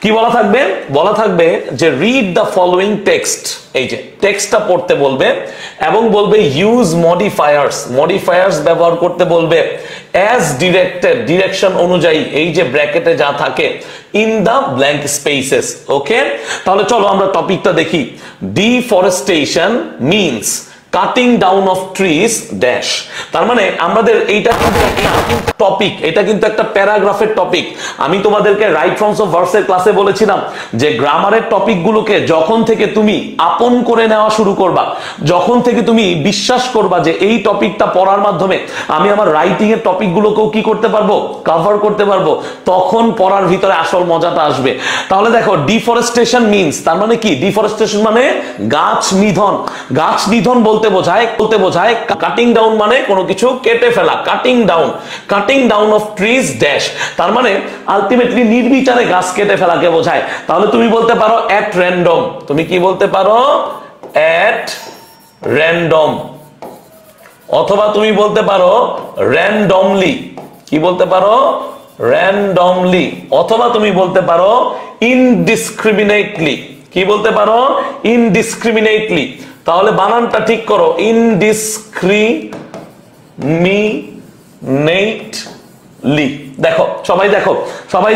কি বলা থাকবে? বলা থাকবে যে রিড দ্য ফলোইং টেক্সট, এই যে টেক্সটটা পড়তে বলবে এবং বলবে ইউজ মডিফায়ার্স, মডিফায়ার্স ব্যবহার করতে বলবে অ্যাজ ডিরেক্টেড, ডিরেকশন অনুযায়ী, এই যে ব্র্যাকেটে যা থাকে, ইন দ্য ব্ল্যাঙ্ক স্পেসেস। ওকে, তাহলে চলো আমরা টপিকটা দেখি। Deforestation means cutting down of trees dash. তার মানে আমাদের এইটা টপিক, এটা কিন্তু একটা প্যারাগ্রাফের টপিক। আমি তোমাদেরকে রাইট ফর্মস অফ ভার্সের ক্লাসে বলেছিলাম যে গ্রামারের টপিকগুলোকে যখন থেকে তুমি আপন করে নেওয়া শুরু করবা, যখন থেকে তুমি বিশ্বাস করবা যে এই টপিকটা পড়ার মাধ্যমে আমি আমার রাইটিং এর টপিকগুলোকেও কি করতে পারবো, কভার করতে পারবো, তখন পড়ার ভিতরে আসল মজাটা আসবে। তাহলে দেখো ডিফরেস্টেশন মিনস, তার মানে কি? ডিফরেস্টেশন মানে গাছ নিধন। গাছ নিধন বলতে বোঝায় কাটিং ডাউন মানে কোনো কিছু কেটে ফেলা, cutting down of trees dash. তার মানে আলটিমেটলি নির্বিচারে গাছ কেটে ফেলাকে বোঝায়। তাহলে তুমি বলতে পারো এট র্যান্ডম, তুমি কি বলতে পারো? এট র্যান্ডম, অথবা তুমি বলতে পারো র্যান্ডমলি। কি বলতে পারো? র্যান্ডমলি, অথবা তুমি বলতে পারো ইনডিসক্রিমিনেটলি। কি বলতে পারো? ইনডিসক্রিমিনেটলি। তাহলে বানানটা ঠিক করো, ইনডিসক্রিমিনেটলি। দেখো সবাই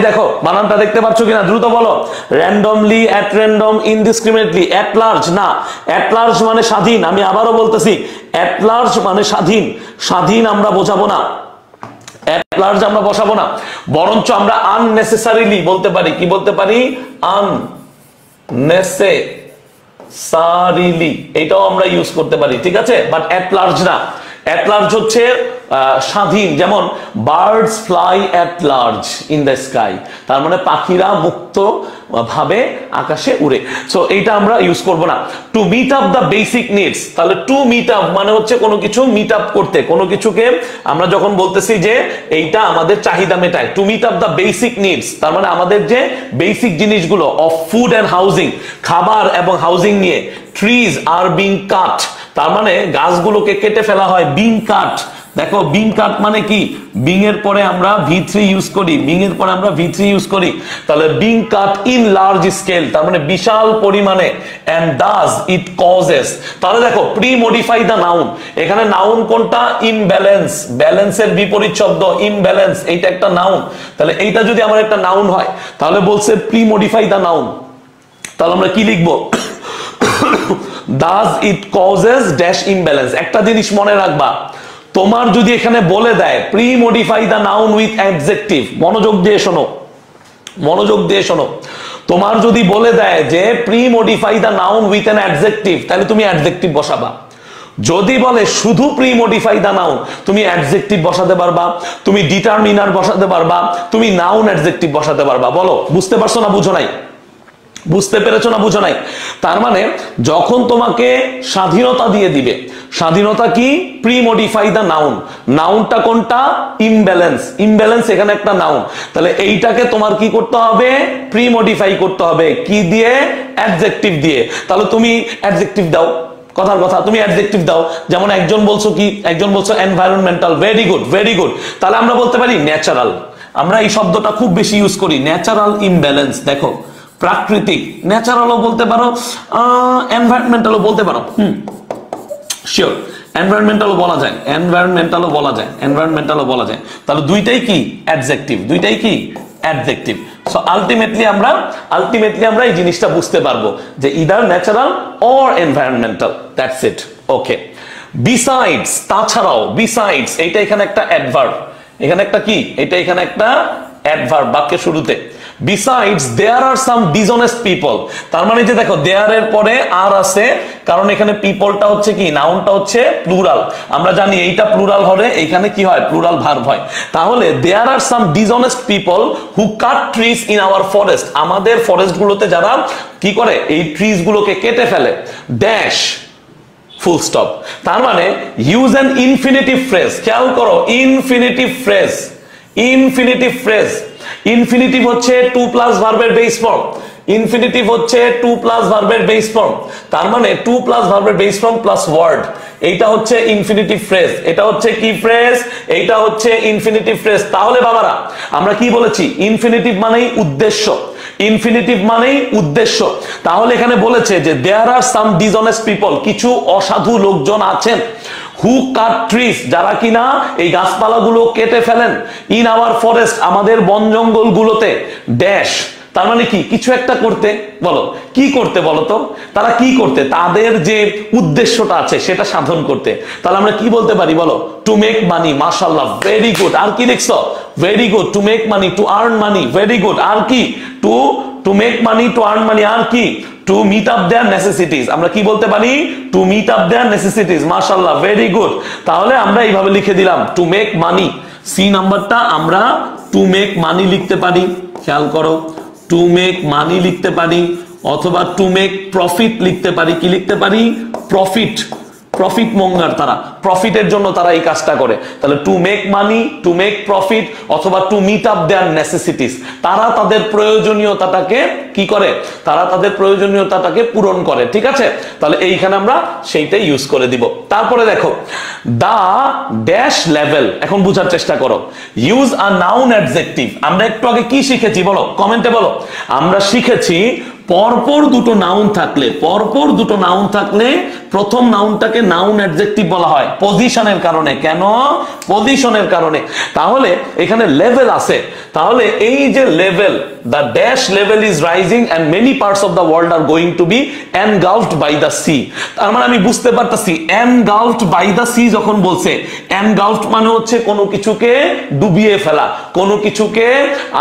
দেখো বানানটা দেখতে পাচ্ছ কিনা, দ্রুত বলো। র্যান্ডমলি, এট র্যান্ডম, ইনডিসক্রিমিনেটলি। এট লার্জ না, এট লার্জ মানে স্বাধীন। আমি আবারও বলতেছি, এট লার্জ মানে স্বাধীন। স্বাধীন আমরা বোঝাবো না, এট লার্জ আমরা বসাবো না, বরঞ্চ আমরা আননেসেসারিলি বলতে পারি। কি বলতে পারি? আননেসেসারিলি, এটাও আমরা ইউজ করতে পারি, ঠিক আছে? বাট এট লার্জ না। এট লার্জ হচ্ছে স্বাধীন, যেমন birds fly at large in the sky, তার মানে পাখিরা মুক্ত ভাবে আকাশে উড়ে। সো এইটা আমরা ইউজ করব না। To meet up the basic needs, তাহলে টু মিট আপ মানে হচ্ছে কোনো কিছু মিট আপ করতে, কোনো কিছুকে আমরা যখন বলতেছি যে এইটা আমাদের চাহিদা মেটায়, to meet up the basic needs, তার মানে আমাদের যে বেসিক জিনিসগুলো অফ ফুড এন্ড হাউজিং, খাবার এবং হাউজিং নিয়ে। ট্রিজ আর বিং কাট, তার মানে গাছগুলোকে কেটে ফেলা হয়, বিং কাট। দেখো বিং কাট মানে কি? বিং এর পরে আমরা V3 ইউজ করি, তাহলে being cut in large scale, তার মানে বিশাল পরিমাণে। এন্ড ডাজ ইট কজেস, তাহলে দেখো প্রি মডিফাই দ্য নাউন, এখানে নাউন কোনটা? ইমব্যালেন্স, ব্যালেন্সের বিপরীত শব্দ ইমব্যালেন্স, এইটা একটা নাউন। তাহলে এইটা যদি আমার একটা নাউন হয়, তাহলে বলছে প্রি মডিফাই দ্য নাউন, তাহলে আমরা কি লিখবো? does it causes dash imbalance। একটা জিনিস মনে রাখবা, তোমার যদি এখানে বলে দেয় pre modify the noun with adjective, মনোযোগ দিয়ে শোনো, তোমার যদি বলে দেয় যে pre modify the noun with an adjective, তাহলে তুমি অ্যাডজেক্টিভ বসাবা। যদি বলে শুধু প্রি মডিফাই দ্য নাউন, তুমি অ্যাডজেক্টিভ বসাতে পারবা, তুমি ডিটারমিনার বসাতে পারবা, তুমি নাউন অ্যাডজেক্টিভ বসাতে পারবা। বলো বুঝতে পারছো না বুঝো নাই? বুঝতে পেরেছো না বুঝো নাই? তার মানে যখন তোমাকে স্বাধীনতা দিয়ে দিবে, স্বাধীনতা কি? প্রি মডিফাই দ্য নাউন, নাউনটা কোনটা? ইমব্যালেন্স, ইমব্যালেন্স এখানে একটা নাউন, তাহলে এইটাকে তোমার কি করতে হবে? প্রি মডিফাই করতে হবে। কি দিয়ে? অ্যাডজেক্টিভ দিয়ে। তাহলে তুমি অ্যাডজেক্টিভ দাও, কথার কথা তুমি অ্যাডজেক্টিভ দাও। যেমন একজন বলছো কি? একজন বলছো এনভায়রনমেন্টাল, ভেরি গুড। তাহলে আমরা বলতে পারি ন্যাচারাল, আমরা এই শব্দটা খুব বেশি ইউজ করি, ন্যাচারাল ইমব্যালেন্স। দেখো প্রাকৃতিক, ন্যাচারালও বলতে পারো, এনভায়রনমেন্টালও বলতে পারো, শিওর এনভায়রনমেন্টালও বলা যায়, তাহলে দুইটাই কি? অ্যাডজেক্টিভ। সো আলটিমেটলি আমরা এই জিনিসটা বুঝতে পারবো যে either natural or environmental, that's it. Okay, besides, তাছাড়াও, বিসাইডস এইটা এখানে একটা অ্যাডভার্ব, এখানে একটা কি? এটা এখানে একটা অ্যাডভার্ব বাক্যের শুরুতে। Besides there are some dishonest people, তার মানে যে দেখো there এর পরে আর আছে, কারণ এখানে পিপলটা হচ্ছে কি? নাউনটা হচ্ছে প্লুরাল। আমরা জানি এইটা প্লুরাল হলে এখানে কি হয়? প্লুরাল ভার্ব হয়। তাহলে there are some dishonest people who cut trees in our forest, আমাদের ফরেস্ট গুলোতে যারা কি করে? এই ট্রিজ গুলোকে কেটে ফেলে, ড্যাশ ফুল স্টপ। তার মানে ইউজ অ্যান ইনফিনিটিভ ফ্রেজ, খেয়াল করো, ইনফিনিটিভ ফ্রেজ। ইনফিনিটিভ হচ্ছে টু প্লাস ভার্বের বেস ফর্ম, তার মানে টু প্লাস ভার্বের বেস ফর্ম প্লাস ওয়ার্ড, এইটা হচ্ছে ইনফিনিটিভ ফ্রেজ, এটা হচ্ছে কি ফ্রেজ, এইটা হচ্ছে ইনফিনিটিভ ফ্রেজ। তাহলে বাবারা আমরা কি বলেছি, ইনফিনিটিভ মানেই উদ্দেশ্য, ইনফিনিটিভ মানেই উদ্দেশ্য। তাহলে এখানে বলেছে যে দেয়ার আর সাম ডিসঅনেস্ট পিপল, কিছু অসাধু লোকজন আছেন, হু কাট ট্রিজ, যারা কিনা এই গাছপালাগুলো কেটে ফেলেন, ইন আওয়ার ফরেস্ট, আমাদের বন জঙ্গলগুলোতে, ড্যাশ, তার মানে কি, কিছু একটা করতে, বলো কি করতে, বলো তো তারা কি করতে, তাদের যে উদ্দেশ্যটা আছে সেটা সাধন করতে। তাহলে আমরা কি বলতে পারি বলো, টু মেক মানি, মাশাআল্লাহ, ভেরি গুড। আর কি লিখছো, very good, to make money, to earn money, very good. আর কি, to make money, to earn money, আর কি, to meet up their necessities, আমরা কি বলতে পারি, to meet up their necessities, মাশাআল্লাহ, ভেরি গুড। তাহলে আমরা এইভাবে লিখে দিলাম টু মেক মানি, সি নাম্বারটা আমরা টু মেক মানি লিখতে পারি, খেয়াল করো, টু মেক মানি লিখতে পারি, অথবা টু মেক প্রফিট লিখতে পারি। কি লিখতে পারি, প্রফিট, প্রফিট মঙ্গার, তারা প্রফিটের জন্য তারা এই কাজটা করে। তাহলে to make money, to make profit, অথবা to meet up their necessities, তারা তাদের প্রয়োজনীয়তাটাকে কি করে, তারা তাদের প্রয়োজনীয়তাটাকে পূরণ করে। ঠিক আছে, তাহলে এইখানে আমরা সেইটাই ইউজ করে দিব। তারপরে দেখো দা ড্যাশ লেভেল, এখন বুঝার চেষ্টা করো, ইউজ আ নাউন অ্যাডজেক্টিভ। আমরা একটু আগে কি শিখেছি বলো, কমেন্টে বলো। আমরা শিখেছি পরপর দুটো নাউন থাকলে, পরপর দুটো নাউন থাকলে প্রথম নাউনটাকে নাউন অ্যাডজেক্টিভ বলা হয়, পজিশনের কারণে। কেন, পজিশনের কারণে। তাহলে এখানে লেভেল আছে, তাহলে এই যে level, the dash level is rising and many parts of the world are going to be engulfed by the sea। তার মানে আমি বুঝতে পারতাছি engulfed by the sea যখন বলছে, engulfed মানে হচ্ছে কোনো কিছুকে ডুবিয়ে ফেলা, কোনো কিছুকে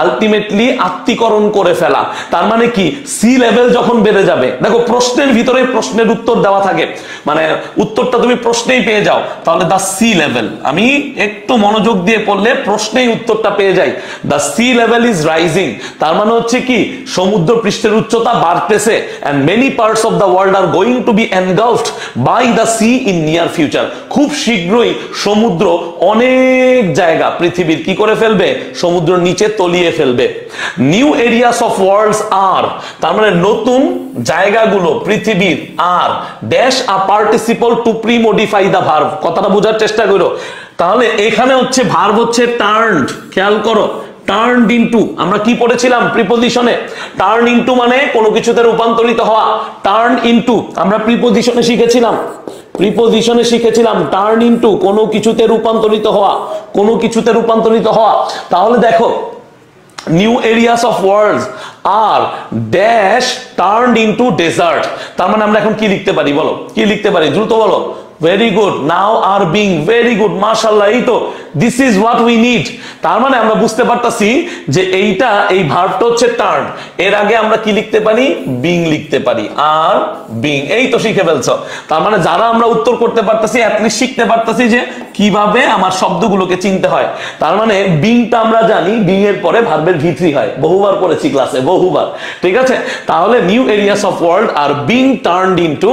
আলটিমেটলি আত্মীকরণ করে ফেলা। তার মানে কি, সি লেভেল যখন বেড়ে যাবে, দেখো প্রশ্নের ভিতরে প্রশ্নের উত্তর দেওয়া থাকে, মানে উত্তরটা তুমি প্রশ্নেই পেয়ে যাও, তাহলে দা সি লেভেল, আমি একটু মনোযোগ দিয়ে পড়লে প্রশ্নেই উত্তরটা পেয়ে যাই। দা সি লেভেল ইজ রাইজিং, তার মানে হচ্ছে কি, সমুদ্র পৃষ্ঠের উচ্চতা বাড়তেছে, and many parts of the world are going to be engulfed by the sea in near future। খুব শীঘ্রই সমুদ্র অনেক জায়গা পৃথিবীর কি করে ফেলবে, সমুদ্র নিচে তলিয়ে ফেলবে। New areas of worlds are, তার মানে নতুন জায়গাগুলো পৃথিবীর, আর dash a participle to pre modify the verb, কথাটা বোঝার চেষ্টা করো। তাহলে এখানে হচ্ছে ভার্ব হচ্ছে টার্নড, খেয়াল করো, টার্নড ইনটু, আমরা কি পড়েছিলাম প্রিপজিশনে, টার্ন ইনটু মানে কোনো কিছুতে রূপান্তরিত হওয়া, টার্ন ইনটু আমরা প্রিপজিশনে শিখেছিলাম, প্রিপজিশনে শিখেছিলাম টার্ন ইনটু কোনো কিছুতে রূপান্তরিত হওয়া, কোনো কিছুতে রূপান্তরিত হওয়া। তাহলে দেখো new areas of worlds are dash turned into desert, তার মানে আমরা এখন কি লিখতে পারি বলো, কি লিখতে পারি, দ্রুত বলো। Very good, now are being, very good, মাশাআল্লাহ, এই তো, this is what we need. তার মানে আমরা বুঝতে পারতাছি যে এইটা, এই ভার্বটা হচ্ছে টার্ন, এর আগে আমরা কি লিখতে পারি, বিং লিখতে পারি, আর বিং, এই তো শিখে ফেলছো। তার মানে যারা আমরা উত্তর করতে পারতাছি, অ্যাটলিস্ট শিখতে পারতাছি যে কিভাবে আমার শব্দগুলোকে চিনতে হয়। তার মানে বিংটা আমরা জানি, বিং এর পরে ভার্বের ভিত্রি হয়, বহুবার পড়েছি ক্লাসে, বহুবার। ঠিক আছে, তাহলে new areas of world are being turned into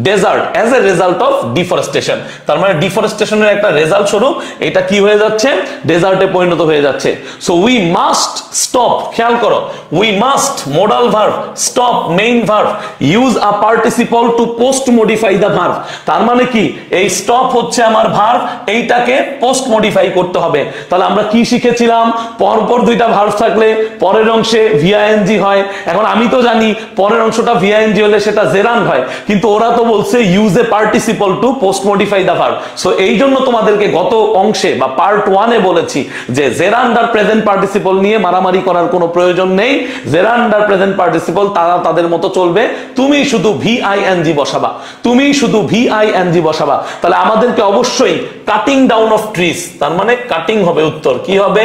desert as a result of deforestation. তার মানে ডিফরেস্টেশনের একটা রেজাল্ট স্বরূপ এটা কি হয়ে যাচ্ছে, ডেজার্টে পরিণত হয়ে যাচ্ছে। সো উই মাস্ট স্টপ, খেয়াল করো, we must modal verb, stop main verb, use a participle to post modify the verb. তার মানে কি, এই স্টপ হচ্ছে আমার ভার্ব, এইটাকে পোস্ট মডিফাই করতে হবে। তাহলে আমরা কি শিখেছিলাম, পরপর দুইটা ভার্ব থাকলে পরের অংশে ভিআইএনজি হয়। এখন আমি তো জানি পরের অংশটা ভিআইএনজি হলে সেটা জেরান্ড হয়, কিন্তু ওরা তো বলছে use a participle to post modify the verb. So এই জন্য তোমাদেরকে গত অংশে বা পার্ট 1-এ বলেছি যে জেরান্ড আর প্রেজেন্ট পার্টিসিপল নিয়ে মারামারি করার কোনো প্রয়োজন নেই। জেরান্ড আর প্রেজেন্ট পার্টিসিপল তারা তাদের মতো চলবে, তুমি শুধু ভিআইএনজি বসাবা, তুমি শুধু ভিআইএনজি বসাবা। তাহলে আমাদেরকে অবশ্যই কাটিং ডাউন অফ ট্রিজ, তার মানে কাটিং হবে উত্তর, কি হবে,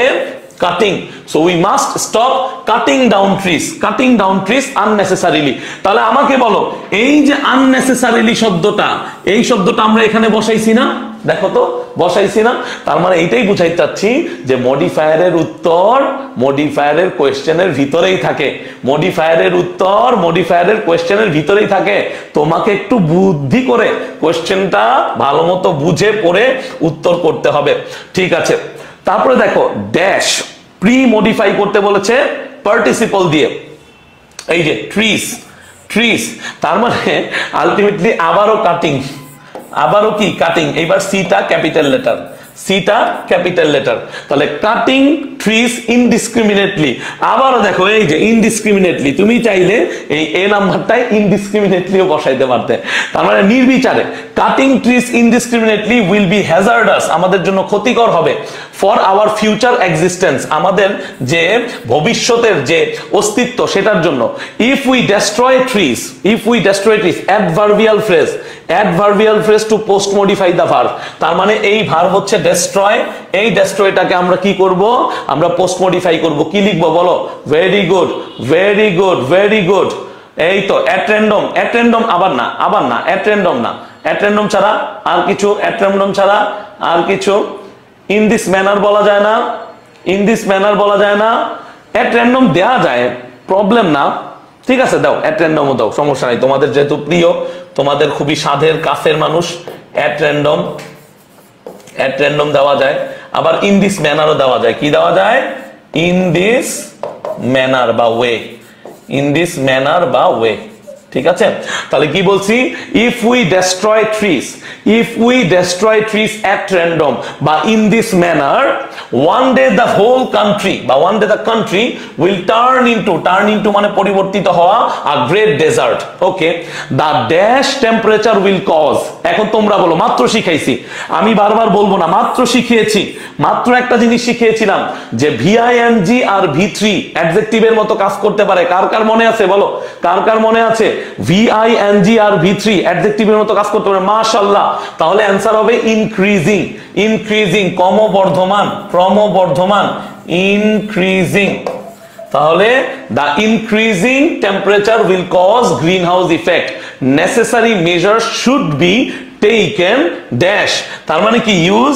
cutting. So we must stop cutting down trees, cutting down trees unnecessarily. তাহলে আমাকে বলো, এই যে আননেসেসারিলি শব্দটা, এই শব্দটা আমরা এখানে বসাইছি না, দেখো তো বসাইছি না। তার মানে এইটাই বুঝাইতে চাচ্ছি যে মডিফায়ারের উত্তর মডিফায়ারের কোয়েশ্চেনের ভিতরেই থাকে, মডিফায়ারের উত্তর মডিফায়ারের কোয়েশ্চেনের ভিতরেই থাকে। তোমাকে একটু বুদ্ধি করে কোয়েশ্চেনটা ভালো মতো বুঝে পড়ে উত্তর করতে হবে। ঠিক আছে, তারপরে দেখো ড্যাশ প্রি মডিফাই করতে বলেছে পার্টিসিপল দিয়ে, এই যে ট্রিজ, ট্রিজ, তার মানে আলটিমেটলি আবারও কাটিং, আবারও কি কাটিং, এইবার সিটা ক্যাপিটাল লেটার, সিটা ক্যাপিটাল লেটার। তাহলে কাটিং ট্রিজ ইনডিসক্রিমিনেটলি, আবারও দেখো এই যে ইনডিসক্রিমিনেটলি, তুমি চাইলে এই এ নাম্বারটাই ইনডিসক্রিমিনেটলিও বসাইতে পারতে, তার মানে নির্বিচারে। Cutting trees indiscriminately will be hazardous, আমাদের জন্য ক্ষতিকর হবে, ফর আওয়ার ফিউচার এক্সিস্টেন্স, আমাদের যে ভবিষ্যতের যে অস্তিত্ব সেটার জন্য। If we destroy trees, if we destroy trees, adverbial phrase, adverbial phrase to post modify the verb, তার মানে এই ভার্ব হচ্ছে ডেস্ট্রয়, এই ডেস্ট্রয়টাকে আমরা কি করব, আমরা পোস্ট মডিফাই করব, কি লিখবো বলো? Very good, very good, very good. এই তো অ্যাট র্যান্ডম, অ্যাট র্যান্ডম, আবার না, আবার না, অ্যাট র্যান্ডম না, অ্যাট র্যান্ডম ছাড়া আর কিছু, অ্যাট র্যান্ডম ছাড়া আর কিছু, ইন দিস ম্যানার বলা যায় না, ইন দিস ম্যানার বলা যায় না, অ্যাট র্যান্ডম দেয়া যায়, প্রবলেম না, ঠিক আছে দাও, অ্যাট র্যান্ডমও দাও, সমস্যা নাই, তোমাদের যেহেতু প্রিয়, তোমাদের খুবই সাধের কাছের মানুষ, অ্যাট র্যান্ডম, অ্যাট র্যান্ডম দেওয়া যায়। আবার ইন দিস ম্যানারও দেওয়া যায়, কি দেওয়া যায়? ইন দিস ম্যানার বা ওয়ে, ইন দিস ম্যানার বা ওয়ে, ঠিক আছে? তাহলে কি বলছি? If we destroy trees, if we destroy trees at random বা in this manner, one day the whole country বা one day the country will turn into মানে পরিবর্তিত হওয়া, a great desert. Okay, the dash temperature will cause, এখন তোমরা বলো, মাত্র শিখাইছি, আমি বারবার বলবো না, মাত্র শিখিয়েছি, মাত্র একটা জিনিস শিখিয়েছিলাম যে ভিআইএনজি আর ভি3 অ্যাডজেক্টিভের মতো কাজ করতে পারে। কার কার মনে আছে বলো, কার কার মনে আছে? ভিআইএনজি আর ভি3 অ্যাডজেক্টিভের মতো কাজ করতে পারে, মাশাআল্লাহ। তাহলে অ্যানসার হবে ইনক্রিজিং, ইনক্রিজিং, ক্রমবর্ধমান, ক্রমবর্ধমান, ইনক্রিজিং। তাহলে the increasing temperature will cause green house effect, necessary measures should be taken dash, তার মানে কি? Use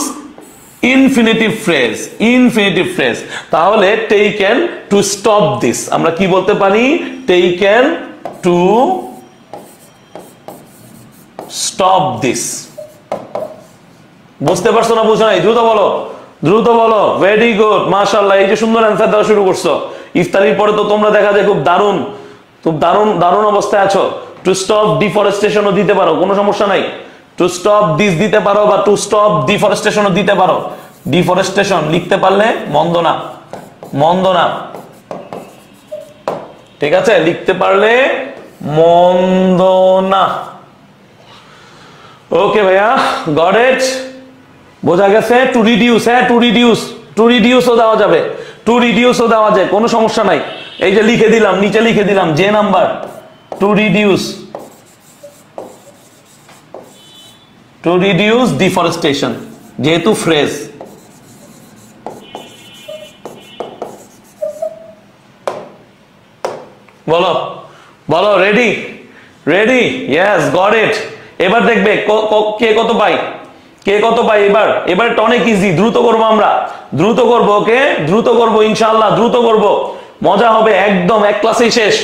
infinitive phrase, infinitive phrase. তাহলে টেকেন টু স্টপ দিস, আমরা কি বলতে পারি? Taken to stop this. বুঝতে পারছো না? বুঝো নাই? দ্রুত বলো, দ্রুত বলো। ভেরি গুড, মাশাআল্লাহ, এই যে সুন্দর অ্যান্সার দেওয়া শুরু করছো। ইফতারির পরে তো তোমরা দেখা যায় খুব দারুণ, খুব দারুণ দারুণ অবস্থায় আছো। টু স্টপ ডিফরেস্টেশনও দিতে পারো, কোনো সমস্যা নাই। টু স্টপ দিস দিতে পারো বা টু স্টপ ডিফরেস্টেশনও দিতে পারো। ডিফরেস্টেশন লিখতে পারলে মন্দ না, মন্দ না, ঠিক আছে? লিখতে পারলে মন্দ না। ওকে ভাইয়া, গট ইট, বোঝা গেছে? টু রিডিউস, হ্যাঁ টু রিডিউস, টু রিডিউসও দেওয়া যাবে, টু রিডিউসও দেওয়া যায়, কোনো সমস্যা নাই। এই যে লিখে দিলাম, নিচে লিখে দিলাম যে number, to reduce, to reduce deforestation, যেহেতু ফ্রেজ। বলো বলো, ready ready, yes, got it. এবার দেখবে কে কত পাই, কে কত পাই। এবার এবার অনেক ইজি, দ্রুত করবো আমরা, দ্রুত করবো, ওকে দ্রুত করবো ইনশাআল্লাহ, দ্রুত করবো, মজা হবে একদম, এক ক্লাসেই শেষ।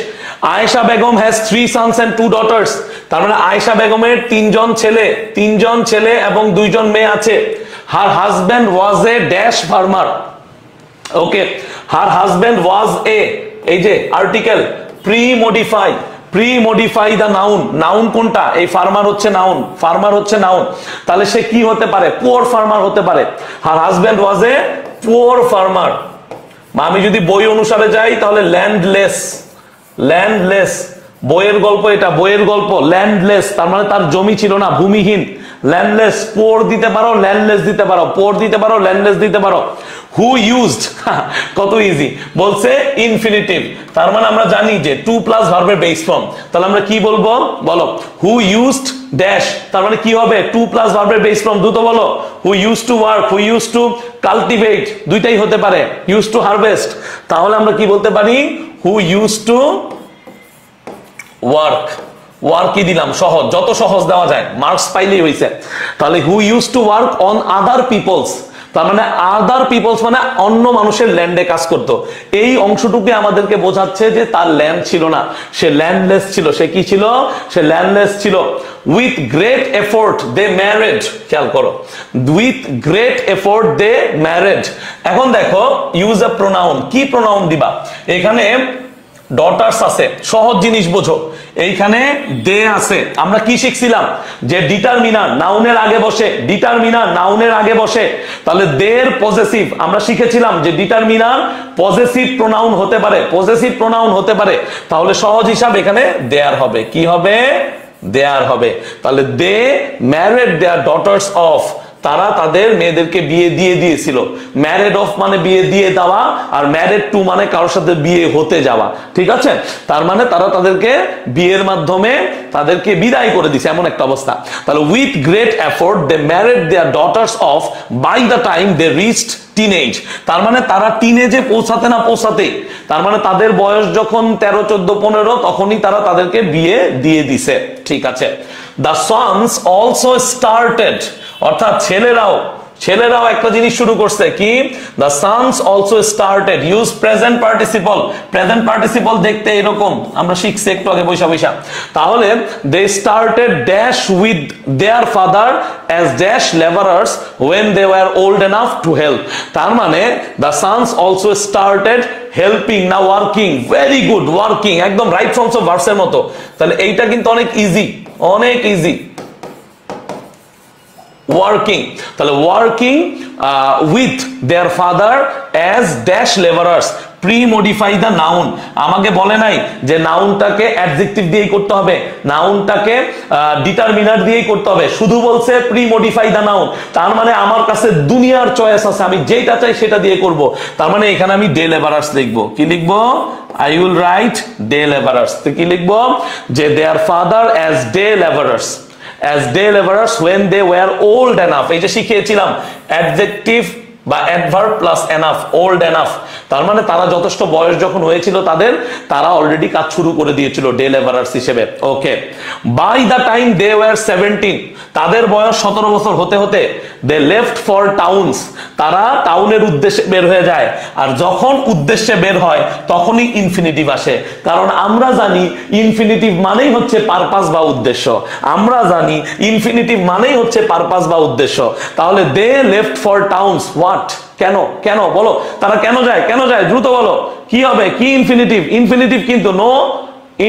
Ayesha Begum has 3 sons and 2 daughters, তার মানে আয়েশা বেগমের 3জন ছেলে এবং 2জন মেয়ে আছে। Her husband was a dash farmer, okay, her husband was a, এই যে article, pre modify, pre modify the noun, noun কোনটা? এই ফার্মার হচ্ছে নাউন, ফার্মার হচ্ছে নাউন, তাহলে সে কি হতে পারে? পুয়ার ফার্মার হতে পারে। হার husband was a poor farmer. আমি যদি বই অনুসারে যাই তাহলে ল্যান্ডলেস, ল্যান্ডলেস, বইয়ের গল্প এটা, বইয়ের গল্প। ল্যান্ডলেস তার মানে তার জমি ছিল না, ভূমিহীন। ল্যান্ডলেস, পোর দিতে পারো, ল্যান্ডলেস দিতে পারো, পোর দিতে পারো, ল্যান্ডলেস দিতে পারো। হু ইউজড, কত ইজি, বলছে ইনফিনিটিভ, তার মানে আমরা জানি যে 2 প্লাস ভার্বের বেস ফর্ম, তাহলে আমরা কি বলবো বলো? হু ইউজড ড্যাশ, তার মানে কি হবে? 2 প্লাস ভার্বের বেস ফর্ম, দ্রুত বলো। Who used to work, who used to cultivate, দুইটাই হতে পারে, ইউজ টু হারভেস্ট, তাহলে আমরা কি বলতে পারি? হু ইউজ টু ওয়ার্ক। ওয়ার্ক কি দিলাম? সহজ, যত সহজ দেওয়া যায়, মার্কস পাইলেই হয়েছে। তাহলে who used to work on other peoples, তার মানে আদার পিপলস মানে অন্য মানুষের ল্যান্ডে কাজ করতো। এই অংশটুকু আমাদেরকে বোঝাচ্ছে যে তার ল্যান্ড ছিল না, সে ল্যান্ডলেস ছিল। সে কি ছিল? সে ল্যান্ডলেস ছিল। With great effort they married, খেয়াল করো, with great effort they married. এখন দেখো, ইউজ আ প্রোনাউন, কি প্রোনাউন দিবা এখানে? ডটার্স আছে, সহজ জিনিস বোঝো, এইখানে দে আছে। আমরা কি শিখছিলাম যে ডিটারমিনার নাউনের আগে বসে, ডিটারমিনার নাউনের আগে বসে, তাহলে দের পজেসিভ আমরা শিখেছিলাম যে ডিটারমিনার পজেসিভ প্রোনাউন হতে পারে, পজেসিভ প্রোনাউন হতে পারে। তাহলে সহজ হিসাব এখানে দেয়ার হবে, কি হবে, দেয়ার হবে। তাহলে দে ম্যারিড দেয়ার ডটার্স অফ, তারা তাদের মেয়েদেরকে বিয়ে দিয়ে দিয়েছিল। ম্যারেড অফ মানে বিয়ে দিয়ে দেওয়া, আর ম্যারেড টু মানে কারোর সাথে বিয়ে হতে যাওয়া, ঠিক আছে? তার মানে তারা তাদেরকে বিয়ের মাধ্যমে তাদেরকে বিদায় করে দিছে, এমন একটা অবস্থা। তাহলে with great effort they married their daughters off by the time they reached teenage. তার মানে তারা টিনেজে পৌঁছাতে না পৌঁছাতে, তার মানে তাদের বয়স যখন 13, 14, 15 তখনই তারা তাদেরকে বিয়ে দিয়ে দিছে, ঠিক আছে? দ্য সন্স অলসো স্টার্টেড, অর্থাৎ ছেলেরাও একটা জিনিস শুরু করছে, কি? The sons also started use present participle. Present participle দেখতে এরকম আমরা শিখছি একটু আগে বৈশা। তাহলে they started dash with their father as dash labourers when they were old enough to help। তার মানে the sons also started helping, না ওয়ার্কিং। ভেরি গুড, ওয়ার্কিং, একদম রাইট ফর্মস অফ ভার্বসের মতো। তাহলে এইটা কিন্তু অনেক ইজি, অনেক ইজি, ওয়ার্কিং। তাহলে working with their father as dash labourers. Pre modify the noun, আমাকে বলে নাই যে নাউনটাকে অ্যাডজেক্টিভ দিয়েই করতে হবে, নাউনটাকে ডিটারমিনার দিয়েই করতে হবে, শুধু বলছে প্রি মডিফাই দ্য নাউন। তার মানে আমার কাছে দুনিয়ার চয়েস আছে, আমি যেটা চাই সেটা দিয়ে করব। তার মানে এখানে আমি ডে লেবারার্স লিখবো, কি লিখবো? I will write day laborers। তো কি লিখবো? যে their father as day laborers, as day laborers when they were old enough। এই যে শিখিয়েছিলাম অ্যাডজেক্টিভ বা adverb plus enough, old enough. তার মানে তারা যথেষ্ট বয়স যখন হয়েছিল তাদের, তারা অলরেডি কাজ শুরু করে দিয়েছিল ডে লেবারার্স হিসেবে। Okay, by the time they were 17, তাদের বয়স 17 বছর হতে হতে দে লেফট ফর টাউনস, তারা টাউনের উদ্দেশ্যে বের হয়ে যায়। আর যখন উদ্দেশ্যে বের হয় তখনই ইনফিনিটিভ আসে, কারণ আমরা জানি ইনফিনিটিভ মানেই হচ্ছে পারপাস বা উদ্দেশ্য, আমরা জানি ইনফিনিটিভ মানেই হচ্ছে পারপাস বা উদ্দেশ্য। তাহলে দে লেফট ফর টাউনস, হোয়াট, কেন, কেন বলো, তারা কেন যায়, কেন যায়, দ্রুত বলো, কি হবে, কি ইনফিনিটিভ, ইনফিনিটিভ কিন্তু no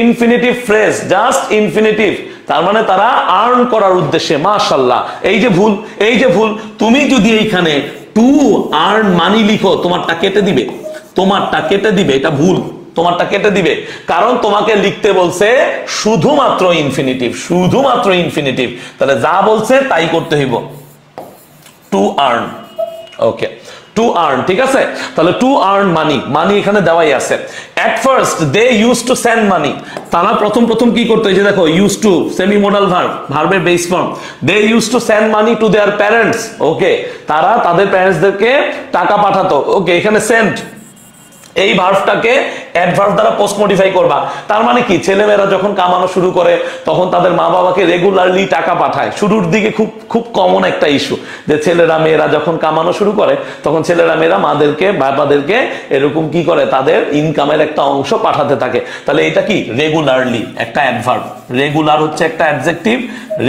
infinitive phrase, just infinitive. তার মানে তারা আর্ন করার উদ্দেশ্যে। মাশাআল্লাহ, এই যে ভুল, এই যে ভুল, তুমি যদি এইখানে টু আর্ন মানি লিখো তোমারটা কেটে দিবে, তোমারটা কেটে দিবে, এটা ভুল, তোমারটা কেটে দিবে, কারণ তোমাকে লিখতে বলছে শুধুমাত্র ইনফিনিটিভ, শুধুমাত্র ইনফিনিটিভ। তাহলে যা বলছে তাই করতে হইব, to earn. Okay, to earn, ঠিক আছে? তাহলে টু আর্ন মানি, মানি এখানে দেওয়াই আছে। At first they used to send money, তারা প্রথম কি করতো, এই যে দেখো used to, semi modal verb, ভার্বের base form. They used to send money to their parents. Okay, তারা তাদের প্যারেন্টসদেরকে টাকা পাঠাতো। ওকে, এখানে সেন্ড এই ভার্বটাকে অ্যাডভার্ব দ্বারা পোস্ট মডিফাই করবা। তার মানে কি, ছেলেমেয়েরা যখন কামানো শুরু করে তখন তাদের মা বাবাকে রেগুলারলি টাকা পাঠায়। শুরুর দিকে খুব কমন একটা ইস্যু যে ছেলেরা মেয়েরা যখন কামানো শুরু করে তখন ছেলেরা মেয়েরা মাদেরকে বাবাদেরকে এরকম কি করে, তাদের ইনকামের একটা অংশ পাঠাতে থাকে। তাহলে এটা কি, রেগুলারলি একটা অ্যাডভার্ব, রেগুলার হচ্ছে একটা অ্যাডজেক্টিভ,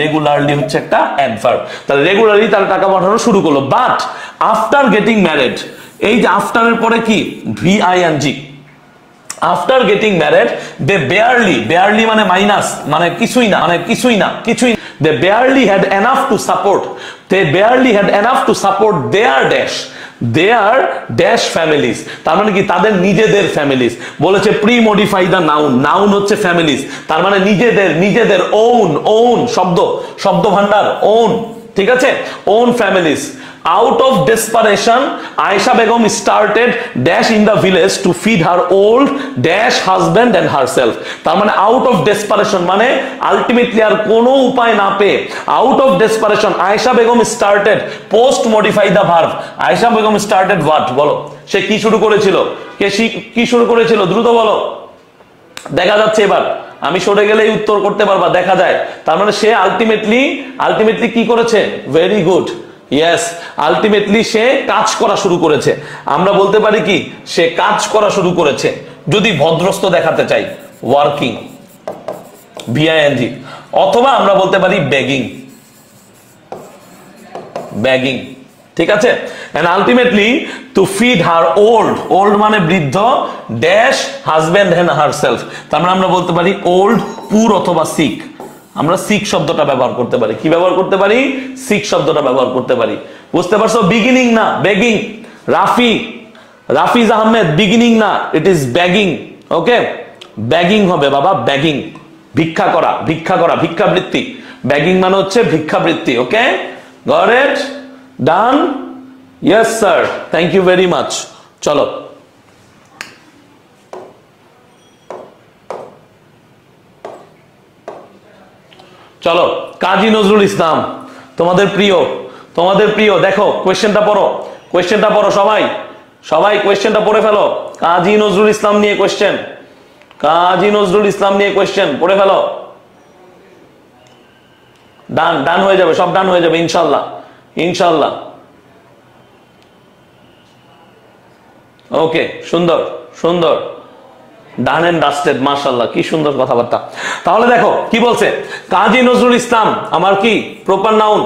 রেগুলারলি হচ্ছে একটা অ্যাডভার্ব। তাহলে রেগুলারলি তারা টাকা পাঠানো শুরু করলো। বাট আফটার গেটিং ম্যারিড, এই যে আফটারের পরে কি, VING, after getting married they barely, barely মানে মাইনাস, মানে কিছুই না, মানে কিছুই না, কিছুই, they barely had enough to support, they barely had enough to support their dash, their dash families. তার মানে কি, তাদের নিজেদের ফ্যামিলিজ। বলেছে pre modify the noun, noun হচ্ছে ফ্যামিলিজ, তার মানে নিজেদের, নিজেদের, ওন, ওন শব্দ, শব্দ ভান্ডার, ওন, ঠিক আছে, own families. Out of desperation, Aisha Begum started dash in the village to feed her old dash husband and herself। তার মানে out of desperation মানে ultimately আর কোনো উপায় না পেয়ে, out of desperation Aisha Begum started, post modify the verb, Aisha Begum started what, বলো, সে কি শুরু করেছিল, কি শুরু করেছিল, দ্রুত বলো, দেখা যাচ্ছে এবার, আমি সরে গেলেই উত্তর করতে পারবা, দেখা যায়। তার মানে সে আলটিমেটলি কি করেছে, ভেরি গুড, ইয়েস, আলটিমেটলি সে কাজ করা শুরু করেছে। আমরা বলতে পারি কি, সে কাজ করা শুরু করেছে। যদি ভদ্রস্থ দেখাতে চাই, ওয়ার্কিং, VING, অথবা আমরা বলতে পারি বেগিং, বেগিং, ঠিক আছে, and ultimately to feed her old মানে বৃদ্ধ ড্যাশ হাজবেন্ড and herself, তার মানে আমরা বলতে পারি ওল্ড পুর অথবা সিক, আমরা সিক শব্দটা ব্যবহার করতে পারি। কি ব্যবহার করতে পারি? সিক শব্দটা ব্যবহার করতে পারি। বুঝতে পারছো? বিগিনিং না বেগিং। রাফিজ আহমেদ বিগিনিং না, it is begging. Okay, begging হবে বাবা, ব্যাগিং, ভিক্ষা করা, ভিক্ষাবৃত্তি। ব্যাগিং মানে হচ্ছে ভিক্ষাবৃত্তি। Okay, got it? Done? Yes sir, thank you very much. চলো চলো, কাজী নজরুল ইসলাম তোমাদের প্রিয়, দেখো কোয়েশ্চেনটা পড়ো সবাই কোয়েশ্চেনটা পড়ে ফেলো। কাজী নজরুল ইসলাম নিয়ে কোয়েশ্চেন পড়ে ফেলো। ডান হয়ে যাবে, সব ডান হয়ে যাবে ইনশাল্লাহ। ওকে, সুন্দর, ডান এন্ড ডাস্টেড, মাশাআল্লাহ, কি সুন্দর কথাবার্তা। তাহলে দেখো কি বলছে, কাজী নজরুল ইসলাম আমার কি proper noun.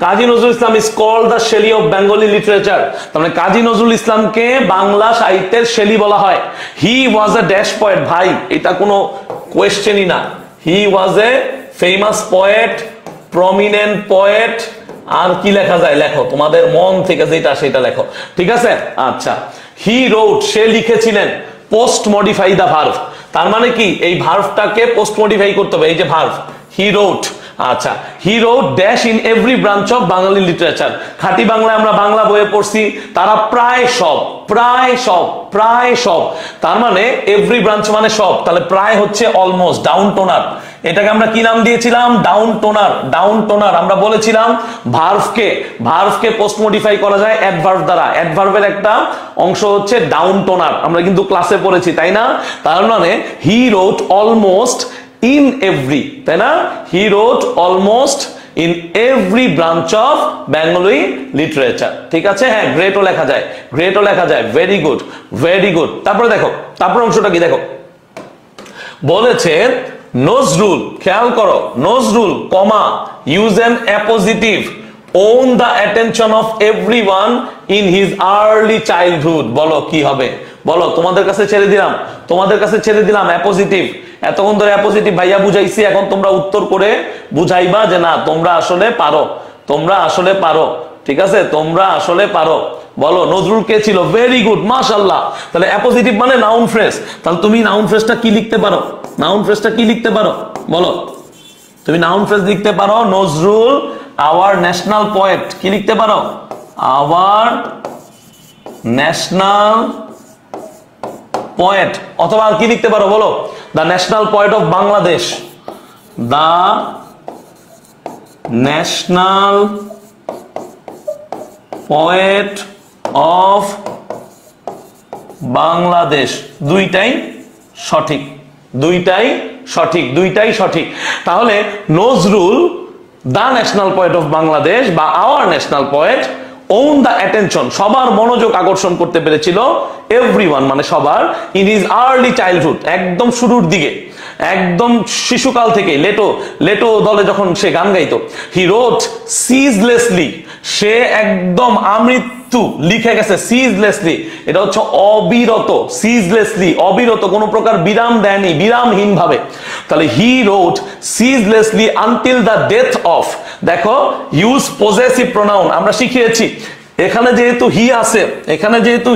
Kazi Nazrul Islam is called the Shelley of Bengali literature. তার মানে কাজী নজরুল ইসলামকে বাংলা সাহিত্যের শেলি বলা হয়। হি ওয়াজ এ ড্যাশ পয়েট, ভাই এটা কোনো কোয়েশ্চেনই না। He was a famous poet, prominent poet. আর কি লেখা যায় লেখো, তোমাদের মন থেকে যেটা সেটা লেখো, ঠিক আছে? আচ্ছা, হি রোট, সে লিখেছিলেন, পোস্ট মডিফাই দা ভার্ভ। তার মানে কি, এই ভার্ভটাকে পোস্ট মডিফাই করতে হবে। এই যে ভার্ভ, হি রোট। আচ্ছা, he wrote dash in every branch of Bangali literature. খাঁটি বাংলায় আমরা বাংলা বইয়ে পড়ছি, তারা প্রায় সব। তার মানে এভরি ব্রাঞ্চ মানে সব, তাহলে প্রায় হচ্ছে অলমোস্ট, ডাউন টোনার। এটাকে আমরা কি নাম দিয়েছিলাম? Down toner. আমরা বলেছিলাম ভার্ভকে পোস্ট মডিফাই করা যায় অ্যাডভার্ব দ্বারা। অ্যাডভার্বের একটা অংশ হচ্ছে ডাউন টোনার, আমরা কিন্তু ক্লাসে পড়েছি, তাই না? তার মানে he wrote almost in every, তাই না? He wrote almost in every branch of Bengali literature. ঠিক আছে, হ্যাঁ, গ্রেটও লেখা যায়, ভেরি গুড। তারপরে দেখো, তারপর অংশটা কি দেখো, বলেছে নজরুল, খেয়াল করো, Nazrul comma use an appositive own the attention of everyone in his early childhood। বলো কি হবে, বলো, তোমাদের কাছে ছেড়ে দিলাম অ্যাপোজিটিভ। এতক্ষণ ধরে অ্যাপোজিটিভ ভাইয়া বুঝাইছি, এখন তোমরা উত্তর করে বুঝাইবা যে না তোমরা আসলে পারো, ঠিক আছে, তোমরা আসলে পারো। বলো নজরুল কে ছিল? ভেরি গুড, মাশাআল্লাহ। তাহলে অ্যাপোজিটিভ মানে নাউন ফ্রেজ। তাহলে তুমি নাউন ফ্রেজটা কি লিখতে পারো? বলো, তুমি নাউন ফ্রেজ লিখতে পারো নজরুল আওয়ার ন্যাশনাল পোয়েট। কি লিখতে পারো? Our national poet. অথবা কি লিখতে পারো বলো? The national poet of Bangladesh. The national poet of Bangladesh. দুইটাই সঠিক। তাহলে Nazrul the national poet of Bangladesh বা our national poet won the attention, সবার মনোযোগ আকর্ষণ করতে পেরেছিল, এভরিওয়ান মানে সবার, ইন হিজ আর্লি চাইল্ডহুড, একদম শুরুর দিকে, একদম শিশুকাল থেকে, লেটো দলে যখন সে গান গাইতো। হি রোট সিজলেসলি, সে একদম আমৃত্যু লিখে গেছে, সিজলেসলি, এটা হচ্ছে অবিরত, সিজলেসলি অবিরত, কোনো প্রকার বিরাম দেয়নি, বিরামহীন ভাবে। তাহলে he wrote ceaselessly until the death of. দেখো, ইউজ পজেসিভ প্রোনাউন আমরা শিখিয়েছি। এখানে যেহেতু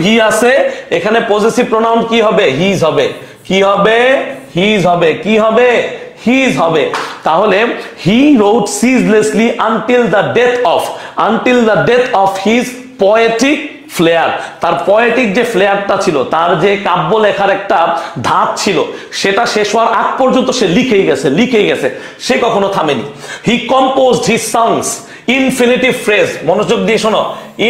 হি আছে, এখানে পজেসিভ প্রোনাউন কি হবে? হিজ হবে। হিজ হবে। তাহলে he wrote ceaselessly until the death of his poetic flair. তার পোয়েটিক যে ফ্লেয়ারটা ছিল, তার যে কাব্য লেখার একটা ধাপ ছিল, সেটা শেষ হওয়ার আগ পর্যন্ত সে লিখেই গেছে, সে কখনো থামেনি। হি কম্পোজড হিজ সংস ইনফিনিটিভ ফ্রেজ, মনোযোগ দিয়ে শোনো,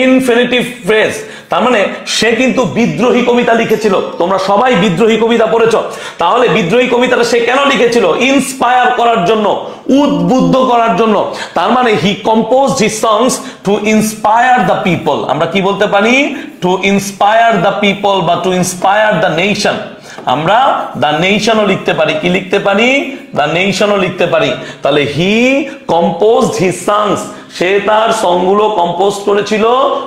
ইনফিনিটিভ ফ্রেজ, তার মানে সে কিন্তু বিদ্রোহী কবিতা লিখেছিল। তোমরা সবাই বিদ্রোহী কবিতা পড়েছো, তাহলে বিদ্রোহী কবিতাটা সে কেন লিখেছিল? ইন্সপায়ার করার জন্য, উদ্বুদ্ধ করার জন্য। তার মানে he composed his songs to inspire the people. আমরা কি বলতে পারি? টু ইন্সপায়ার দ্য পিপল বা টু ইন্সপায়ার দ্য নেশন। আমরা দ্য নেশনও লিখতে পারি। কি লিখতে পারি? দ্য নেশনও লিখতে পারি। তাহলে হি কম্পোজড হিজ সংস, সে তার সংগুলো কম্পোজ করেছিল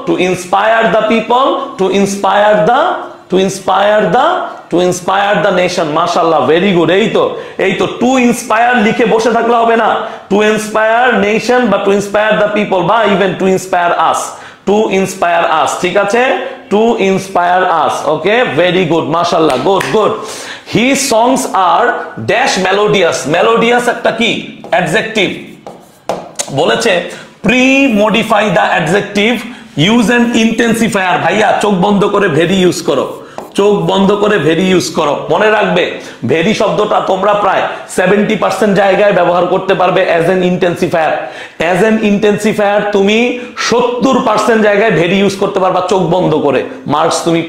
two inspire the people, two inspire the nation. মাশাআল্লাহ, ভেরি গুড। এই তো টু ইন্সপায়ার লিখে বসে থাকলে হবে না, টু ইন্সপায়ার নেশন বা টু ইন্সপায়ার দ্য পিপল বা even to inspire us, to inspire আস, ঠিক আছে, to inspire us. Okay, very good, মাশাআল্লাহ, গুড। হিজ সংস আর ড্যাশ মেলোডিয়াস। মেলোডিয়াস একটা কি অ্যাডজেক্টিভ বলেছে, pre modify the adjective, use an intensifier. ভাইয়া চোখ বন্ধ করে ভেরি ইউজ করো, চোখ বন্ধ করে ভেরি ইউজ করো। মনে রাখবে ভেরি শব্দটা তোমরা প্রায় 70% জায়গায় ব্যবহার করতে পারবে as an intensifier. As an intensifier তুমি 70% জায়গায় ভেরি ইউজ করতে পারবা চোখ বন্ধ করে। মার্কস তুমি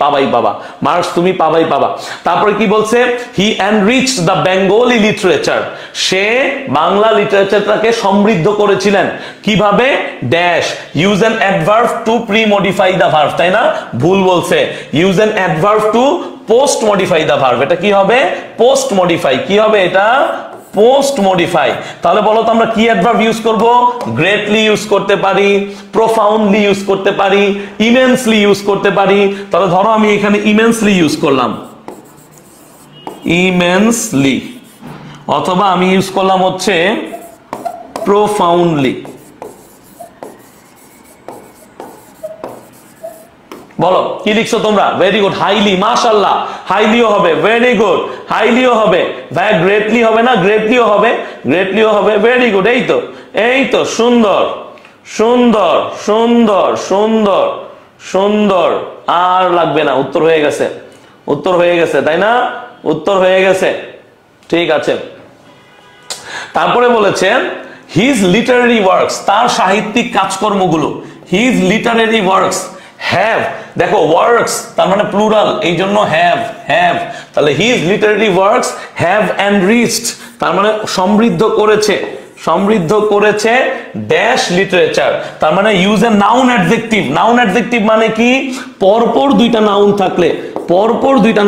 পাবাই পাবা। তারপরে কি বলছে, he enrich the Bengali literature. সে বাংলা লিটারেচারটাকে সমৃদ্ধ করেছিলেন কিভাবে, dash, use an adverb to pre modify the verb. তাই না, ভুল বলছে, use an adverb to post modify the verb. এটা কি হবে, পোস্ট মডিফাই। কি হবে এটা, পোস্ট মডিফাই। তাহলে বলো তো আমরা কি অ্যাডভার্ব ইউজ করব, গ্রেটলি ইউজ করতে পারি, প্রোফাউন্ডলি ইউজ করতে পারি, ইমেন্সলি ইউজ করতে পারি। তাহলে ধরো আমি এখানে ইমেন্সলি ইউজ করলাম, ইমেন্সলি, অথবা আমি ইউজ করলাম হচ্ছে প্রোফাউন্ডলি। বলো কি লিখছো তোমরা, ভেরি গুড। হাইলি, মাশাআল্লাহ, হাইলিও হবে, ভেরি গুড, হাইলিও হবে। ভাই গ্রেটলি হবে না, গ্রেটলিও হবে, ভেরি গুড। এই তো সুন্দর। আর লাগবে না, উত্তর হয়ে গেছে, তাই না, উত্তর হয়ে গেছে, ঠিক আছে। তারপরে বলেছেন হিজ লিটারারি ওয়ার্কস, তার সাহিত্যিক কাজকর্মগুলো, হিজ লিটারারি ওয়ার্কস হ্যাভ, দেখো ওয়ার্কস তার মানে প্লুরাল, এই জন্য হ্যাভ। তাহলে his Literary works have enriched, তার মানে সমৃদ্ধ করেছে ড্যাশ লিটারেচার। তার মানে use a noun adjective. Noun adjective মানে কি, পরপর দুইটা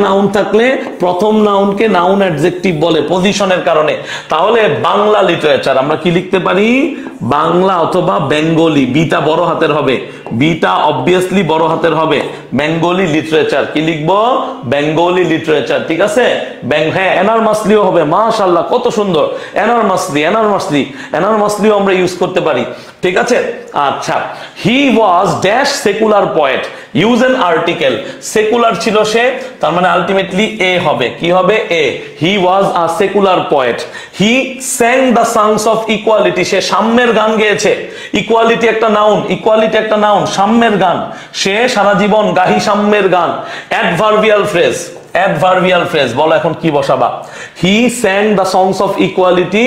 নাউন থাকলে প্রথম নাউনকে নাউন অ্যাডজেক্টিভ বলে পজিশনের কারণে। তাহলে বাংলা লিটারেচার আমরা কি লিখতে পারি, বাংলা অথবা বেঙ্গলি, বিটা বড় হাতের হবে, বিটা অবভিয়াসলি বড় হাতের হবে। বেঙ্গলি লিটারেচার কি লিখবো, বেঙ্গলি লিটারেচার, ঠিক আছে। হ্যাঁ, এনারমাসলিও হবে, মাশাআল্লাহ, কত সুন্দর। এনারমাসলিও আমরা ইউজ করতে পারি, ঠিক আছে। আচ্ছা, he was dash secular poet, use an article. Secular ছিল সে, তার মানে আলটিমেটলি এ হবে, কি হবে, a. He was a secular poet. He sang the songs of equality, সে সাম্যের গান গেয়েছে। ইকুয়ালিটি একটা নাউন, সাম্যের গান, সে সারা জীবন গাহি সাম্যের গান। অ্যাডভার্বিয়াল ফ্রেজ, বলো এখন কি বসাবা, he sang the songs of equality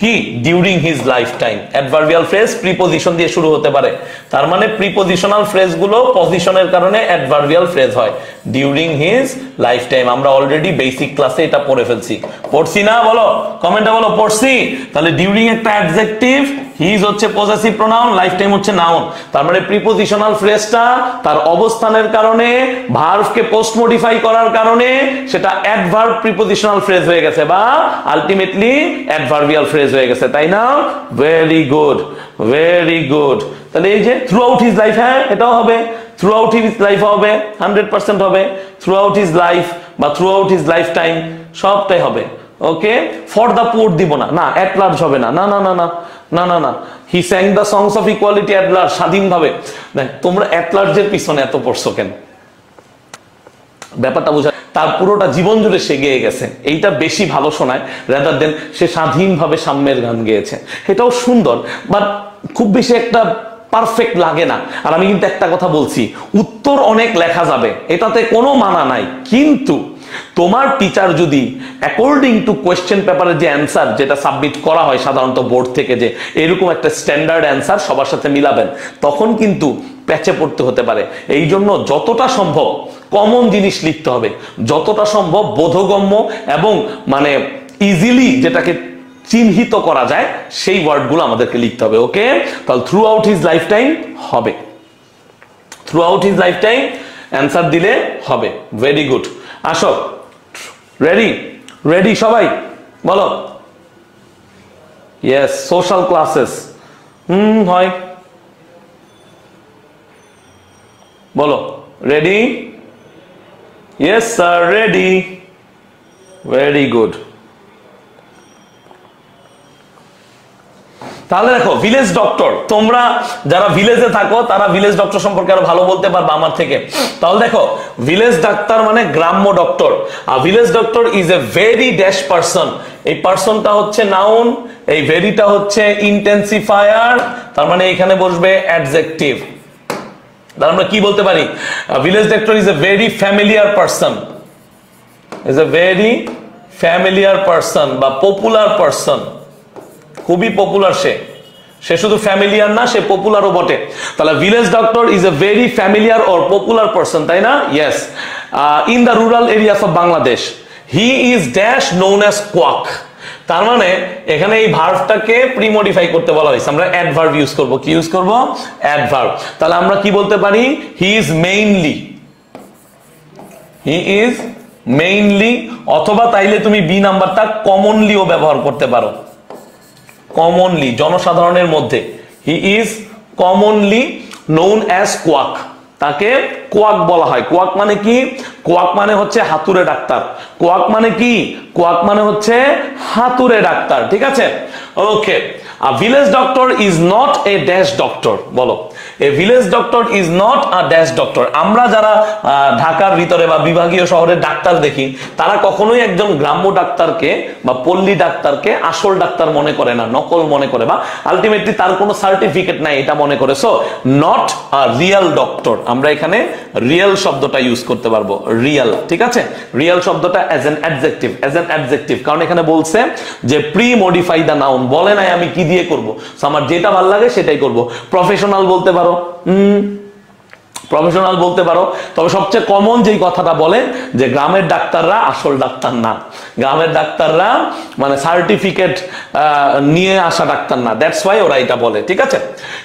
কি during his lifetime. Adverbial phrase preposition দিয়ে শুরু হতে পারে, তার মানে প্রিপোজিশনাল ফ্রেজ গুলো পজিশনের কারণে অ্যাডভার্বিয়াল ফ্রেজ হয়। ডিউরিং হিজ লাইফ টাইম আমরা অলরেডি বেসিক ক্লাসে এটা পড়ছি না, বলো কমেন্টে বলো পড়ছি। তাহলে ডিউরিং একটা অ্যাডজেক্টিভ, হিজ হচ্ছে পজেসিভ প্রোনাউন, লাইফ টাইম হচ্ছে নাউন। তার মানে প্রিপোজিশনাল ফ্রেজটা তার অবস্থানের কারণে, ভার্বকে পোস্ট মডিফাই করার কারণে সেটা অ্যাডভার্ব প্রিপোজিশনাল ফ্রেজ হয়ে গেছে বা আলটিমেটলি অ্যাডভার্বিয়াল ফ্রেজ হয়ে গেছে, তাই না। Very good. তাহলে এই যে থ্রু আউট হিজ লাইফ, হ্যাঁ এটাও হবে, থ্রু আউট হিজ লাইফ হবে, 100% হবে। থ্রু আউট হিজ লাইফ বা through out his life time সবটাই হবে। ওকে, ফর দ্য পুর দিব না, এট লার্জ হবে না, না। He sang the songs of equality at large, স্বাধীনভাবে। তোমরা এট লার্জের পিছনে এত পড়ছো কেন, ব্যাপারটা বোঝা। তার পুরোটা জীবন জুড়ে সে গেয়ে গেছে, এইটা বেশি ভালো শোনায় রাদার দেন সে স্বাধীনভাবে সাম্যের গান গেয়েছে। এটাও সুন্দর, বাট খুব বেশি একটা পারফেক্ট লাগে না। আর আমি কিন্তু একটা কথা বলছি, উত্তর অনেক লেখা যাবে, এটাতে কোনো মানা নাই, কিন্তু তোমার টিচার যদি অ্যাকর্ডিং টু কোয়েশ্চেন পেপারের যে অ্যান্সার যেটা সাবমিট করা হয় সাধারণত বোর্ড থেকে, যে এরকম একটা স্ট্যান্ডার্ড অ্যান্সার সবার সাথে মিলাবেন, তখন কিন্তু প্যাচে পড়তে হতে পারে। এই জন্য যতটা সম্ভব কমন জিনিস লিখতে হবে, যতটা সম্ভব বোধগম্য এবং মানে ইজিলি যেটাকে চিহ্নিত করা যায় সেই ওয়ার্ডগুলো আমাদেরকে লিখতে হবে। ওকে, তাহলে throughout his lifetime হবে, throughout his lifetime answer দিলে হবে। Very good. আসো, রেডি সবাই, বলো। ইয়েস, সোশ্যাল ক্লাসেস হয়, বলো ready? Yes sir ready. Very good. তাহলে দেখো ভিলেজ ডক্টর, তোমরা যারা ভিলেজে থাকো তারা ভিলেজ ডক্টর সম্পর্কে আরো ভালো বলতে পারবে আমার থেকে। তাহলে দেখো ভিলেজ ডাক্তার মানে গ্রাম্য ডক্টর, আর village doctor is a very dash person. এই পারসনটা হচ্ছে নাউন, এই ভেরিটা হচ্ছে ইন্টেন্সিফায়ার, তার মানে এখানে বসবে অ্যাডজেক্টিভ। তাহলে আমরা কি বলতে পারি? Village doctor is a very familiar person, is a very familiar person বা পপুলার পারসন, খুবই পপুলার সে শুধু ফ্যামিলিয়ার না, সে পপুলারও বটে। তাহলে village doctor is a very familiar or popular person, তাই না? Yes. In the rural areas of Bangladesh he is dash known as quack. তার মানে এখানে এই ভার্বটাকে প্রিমডিফাই করতে বলা হয়েছে, আমরা অ্যাডভার্ব ইউজ করব। কি ইউজ করব? অ্যাডভার্ব। তাহলে আমরা কি বলতে পারি? He is mainly, he is mainly, অথবা তাইলে তুমি বি নাম্বারটা কমনলিও ব্যবহার করতে পারো। কমনলি জনসাধারণের মধ্যে, he is commonly known as quack, তাকে কোয়াক বলা হয়। কোয়াক মানে কি? কোয়াক মানে হচ্ছে হাতুড়ে ডাক্তার। কোয়াক মানে কি? কোয়াক মানে হচ্ছে হাতুড়ে ডাক্তার, ঠিক আছে? ওকে। A village doctor is not a dash doctor, বলো a village doctor is not a dash doctor। আমরা যারা ঢাকার ভিতরে বা বিভাগীয় শহরে ডাক্তার দেখি, তারা কখনোই একজন গ্রাম্য ডাক্তারকে বা পল্লী ডাক্তারকে আসল ডাক্তার মনে করে না, নকল মনে করে, বা আলটিমেটলি তার কোনো সার্টিফিকেট নাই এটা মনে করে। So not a real doctor, আমরা এখানে রিয়েল শব্দটা ইউজ করতে পারবো, রিয়েল, ঠিক আছে? রিয়েল শব্দটা as an adjective, as an adjective, কারণ এখানে বলছে যে প্রি মডিফাই দা নাউন, বলে নাই আমি কি দিয়ে করব, আমার যেটা ভালো লাগে সেটাই করব। প্রফেশনাল বলতে পারো, প্রফেশনাল বলতে পারো, তবে সবচেয়ে কমন যেই কথাটা বলেন যে গ্রামের ডাক্তাররা আসল ডাক্তার না, গ্রামের ডাক্তাররা মানে সার্টিফিকেট নিয়ে আসা ডাক্তার না, দ্যাটস ওয়াই ওরা এটা বলে, ঠিক আছে?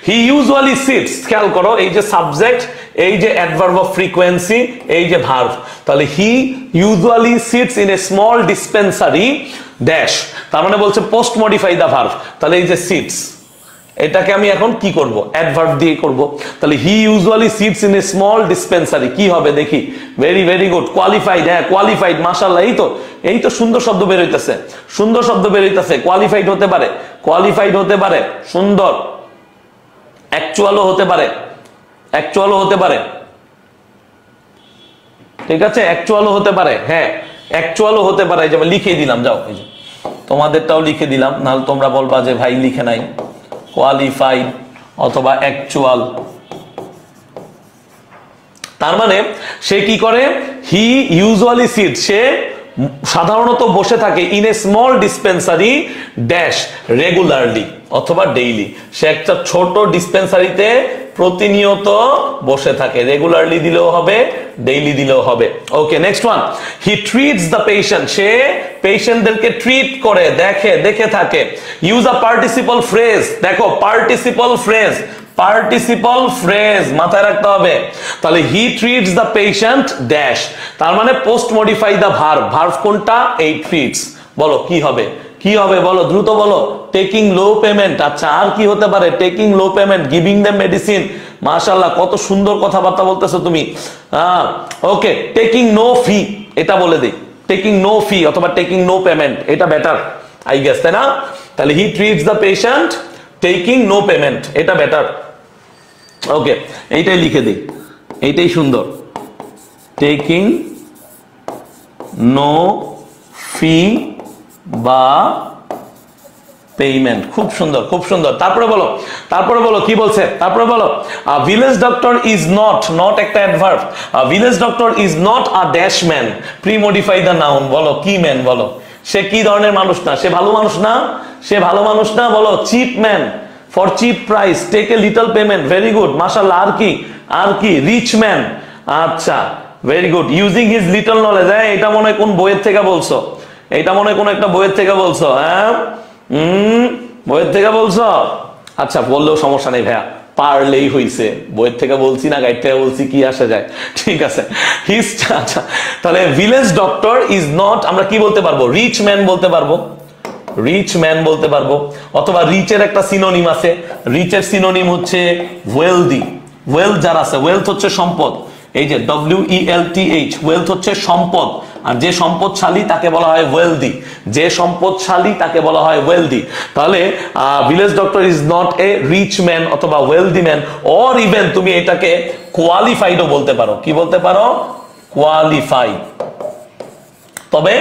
হি ইউজুয়ালি সিটস, খেয়াল করো এই যে সাবজেক্ট, এই যে অ্যাডভার্ব অফ ফ্রিকোয়েন্সি, এই যে ভার্ব, তাহলে he usually sits in a small dispensary dash, তার মানে বলছে পোস্ট মডিফাই দা ভার্ব। তাহলে এই যে সিটস, এটাকে আমি এখন কি করব? অ্যাডভার্ব দিয়ে করব। তাহলে he usually sits in a small dispensary, কি হবে দেখি? Very very good, qualified. হ্যাঁ কোয়ালিফাইড, মাশাআল্লাহ, এই তো সুন্দর শব্দ বের হইতেছে, সুন্দর শব্দ বের হইতেছে। কোয়ালিফাইড হতে পারে, কোয়ালিফাইড হতে পারে, সুন্দর। অ্যাকচুয়ালও হতে পারে, অ্যাকচুয়ালও হতে পারে, ঠিক আছে? অ্যাকচুয়ালও হতে পারে, হ্যাঁ অ্যাকচুয়ালও হতে পারে। এই যে লিখে দিলাম, যাও এই যে তোমাদেরটাও লিখে দিলাম, নাহলে তোমরা বলবা যে ভাই লিখে নাই। কোয়ালিফাইড অথবা অ্যাকচুয়াল, তার মানে সে কি করে? হি ইউজুয়ালি সিট, সে সাধারণত বসে থাকে in a small dispensary dash regularly অথবা ডেইলি, সে একটা ছোট ডিসপেন্সারিতে প্রতিনিয়ত বসে থাকে। রেগুলারলি দিলেও হবে, ডেইলি দিলেও হবে। Okay, next one, he treats the patient, সে পেশেন্টদেরকে ট্রিট করে, দেখে থাকে। ইউজ আ পার্টিসিপল ফ্রেজ, দেখো পার্টিসিপল ফ্রেজ, পার্টিসিপল ফ্রেজ মাথায় রাখতে হবে। তাহলে he treats the patient dash, তার মানে post modify the verb, verb কোনটা? এই ট্রিটস। বলো কি হবে? কি হবে বলো, দ্রুত বলো। টেকিং লো পেমেন্ট, আচ্ছা আর কি হতে পারে? টেকিং লো পেমেন্ট, গিভিং দেম মেডিসিন। মাশাআল্লাহ, কত সুন্দর কথাবার্তা বলতেছো তুমি। ওকে, টেকিং নো ফি, এটা বলে দিই, টেকিং নো ফি অথবা টেকিং নো পেমেন্ট, এটা বেটার আই গেস, তাই না? তাহলে he treats the patient taking no payment, এটা বেটার। ওকে, এইটাই লিখে দিই, এইটাই সুন্দর। টেকিং নো ফি বা পেমেন্ট, খুব সুন্দর, খুব সুন্দর। তারপরে বলো, তারপরে বলো কি বলছে, তারপরে বলো। Village doctor is not, not একটা adverb. Village doctor is not a dash man, pre modify the noun. বলো কি ম্যান, বলো সে কি ধরনের মানুষ না? সে ভালো মানুষ না, সে ভালো মানুষ না। বলো cheap man, for cheap price, take a little payment, very good মাশাআল্লাহ। আর কি, আর কি? রিচ ম্যান, আচ্ছা very good. Using his little knowledge, হ্যাঁ এটা মনে হয় কোন বইয়ের থেকে বলছো, এটা মনে হয় কোন একটা বইয়ের থেকে বলছো, হ্যাঁ বইয়ের থেকে বলছো। আচ্ছা বললেও সমস্যা নেই ভাইয়া, পারলেই হইছে, বইয়ের থেকে বলছি না গাইড থেকে বলছি, কি আসে যায়, ঠিক আছে। হিজ, আচ্ছা তাহলে ভিলেজ ডক্টর ইজ নট, আমরা কি বলতে পারবো? রিচ ম্যান বলতে পারবো, রিচ ম্যান বলতে পারবো, অথবা রিচের একটা সিনোনিম আছে, রিচের সিনোনিম হচ্ছে ওয়েলদি, ওয়েলথ যার আছে, ওয়েলথ হচ্ছে সম্পদ, এই যে WELTH, ওয়েলথ হচ্ছে সম্পদ, আর যে সম্পদশালী তাকে বলা হয় ওয়েলদি, যে সম্পদশালী তাকে বলা হয় ওয়েলদি। তাহলে village doctor is not a rich man অথবা ওয়েলদি ম্যান, অর ইভেন তুমি এটাকে কোয়ালিফাইডও বলতে পারো। কি বলতে পারো? কোয়ালিফাইড। তবে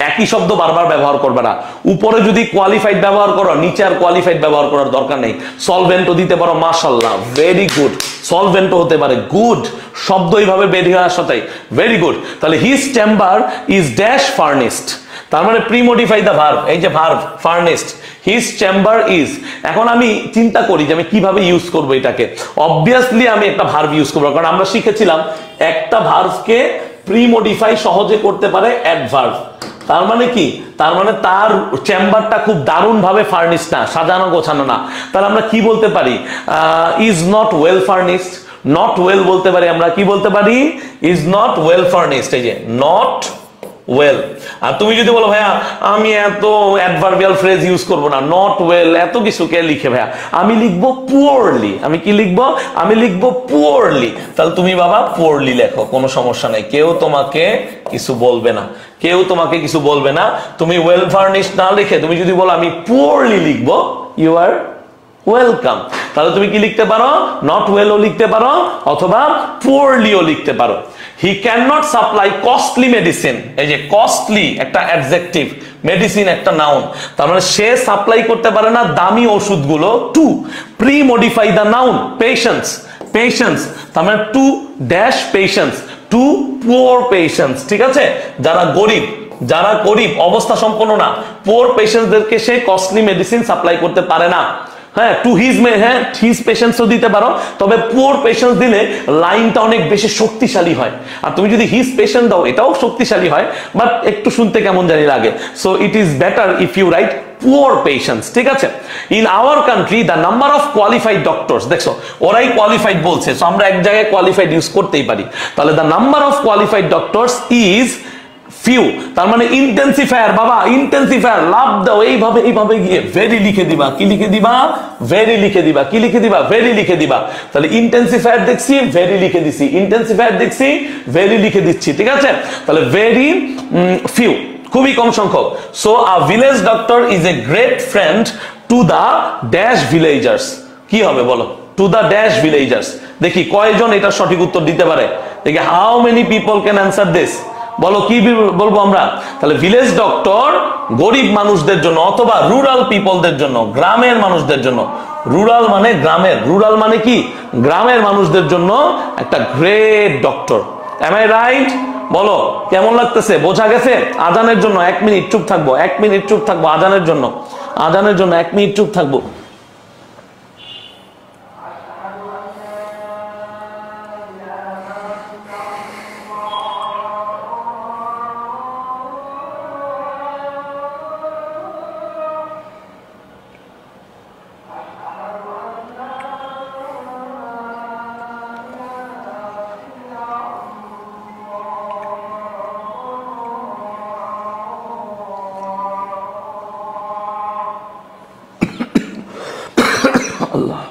একই শব্দ বারবার ব্যবহার করবে না। উপরে যদি কোয়ালিফাইড ব্যবহার করো, নিচে আর কোয়ালিফাইড ব্যবহার করার দরকার নেই। সলভেন্টও দিতে পারো, মাশাআল্লাহ, ভেরি গুড। সলভেন্টও হতে পারে, গুড। শব্দ এইভাবে বেরিয়ে আসাটাই ভেরি গুড। তাহলে his chamber is dash furnished, তার মানে প্রিমোডিফাই দা ভার্ব, এই যে verb furnished, his chamber is. এখন আমি চিন্তা করি যে আমি কিভাবে ইউজ করবো এটাকে। অবভিয়াসলি আমি একটা ভার্ব ইউজ করবো, কারণ আমরা শিখেছিলাম একটা ভার্বকে প্রিমোডিফাই সহজে করতে পারে অ্যাডভার্ব। তার মানে কি? তার মানে তার চেম্বারটা খুব দারুণ ভাবে ফার্নিশড না, সাজানো গোছানো না। তাহলে আমরা কি বলতে পারি? Is not well furnished, not well বলতে পারি আমরা। কি বলতে পারি? ইজ নট ওয়েল ফার্নিশড, এই যে নট ওয়েল। আর তুমি যদি বলো ভাইয়া আমি এত অ্যাডভার্বিয়াল ফ্রেজ ইউজ করব না, নট ওয়েল এত কিছু কে লিখে ভাইয়া, আমি লিখবো পুয়ারলি। আমি কি লিখবো? আমি লিখবো পুয়ারলি। তাহলে তুমি বাবা পুয়ারলি লেখো, কোনো সমস্যা নাই, কেউ তোমাকে কিছু বলবে না, কেউ তোমাকে কিছু বলবে না। তুমি ওয়েল ফার্নিশড না লিখে তুমি যদি বলো আমি পুয়ারলি লিখবো, ইউ আর ওয়েলকাম। তাহলে তুমি কি লিখতে পারো? নট ওয়েলও লিখতে পারো অথবা পুয়ারলিও লিখতে পারো। He can not supply costly medicine, এই যে কস্টলি একটা অ্যাডজেক্টিভ, মেডিসিন একটা নাউন, তার মানে সে সাপ্লাই করতে পারে না দামি ওষুধগুলো। To pre modify the noun patients, patients তার মানে to dash patients, to poor patients. ঠিক আছে, যারা গরিব, যারা গরিব অবস্থা সম্পন্ন না, পুয়ার পেশেন্টদেরকে সে কস্টলি মেডিসিন সাপ্লাই করতে পারে না। হ্যাঁ, টু হিজ হ্যাঁ হিজ পেশেন্টসও দিতে পারো, তবে পুয়ার পেশেন্টস দিলে লাইনটা অনেক বেশি শক্তিশালী হয়। আর তুমি যদি হিজ পেশেন্ট দাও, এটাও শক্তিশালী হয়, বাট একটু শুনতে কেমন জানি লাগে। So it is better if you write poor patients. ঠিক আছে, in our country the number of qualified doctors, দেখছো ওরাই কোয়ালিফাইড বলছে, সো আমরা এক জায়গায় কোয়ালিফাইড ইউজ করতেই পারি। তাহলে the number of qualified doctors is few, তার মানে ইন্টেন্সিফায়ার বাবা, ইন্টেন্সিফায়ার লাভ দাও, এইভাবে এইভাবে গিয়ে ভেরি লিখে দিবা। কি লিখে দিবা? ভেরি লিখে দিবা। কি লিখে দিবা? ভেরি লিখে দিবা। তাহলে ইন্টেন্সিফায়ার দেখছি, ভেরি লিখে দিচ্ছি, ইন্টেন্সিফায়ার দেখছি, ভেরি লিখে দিচ্ছি। ঠিক আছে, তাহলে ভেরি ফিউ, খুবই কম সংখ্যক। So a village doctor is a great friend to the dash villagers. কি হবে বলো? To the dash villagers. দেখি কয়জন এটা সঠিক উত্তর দিতে পারে, দেখি how many people can answer this. বলো কি বলবো আমরা? তাহলে ভিলেজ ডক্টর গরিব মানুষদের জন্য অথবা রুরাল পিপলদের জন্য, গ্রামের মানুষদের জন্য। রুরাল মানে গ্রামের, রুরাল মানে কি? গ্রামের মানুষদের জন্য একটা great doctor. Am I right? বলো কেমন লাগতেছে? বোঝা গেছে? আজানের জন্য 1 মিনিট চুপ থাকবো, 1 মিনিট চুপ থাকবো আজানের জন্য, আজানের জন্য 1 মিনিট চুপ থাকবো। আল্লাহ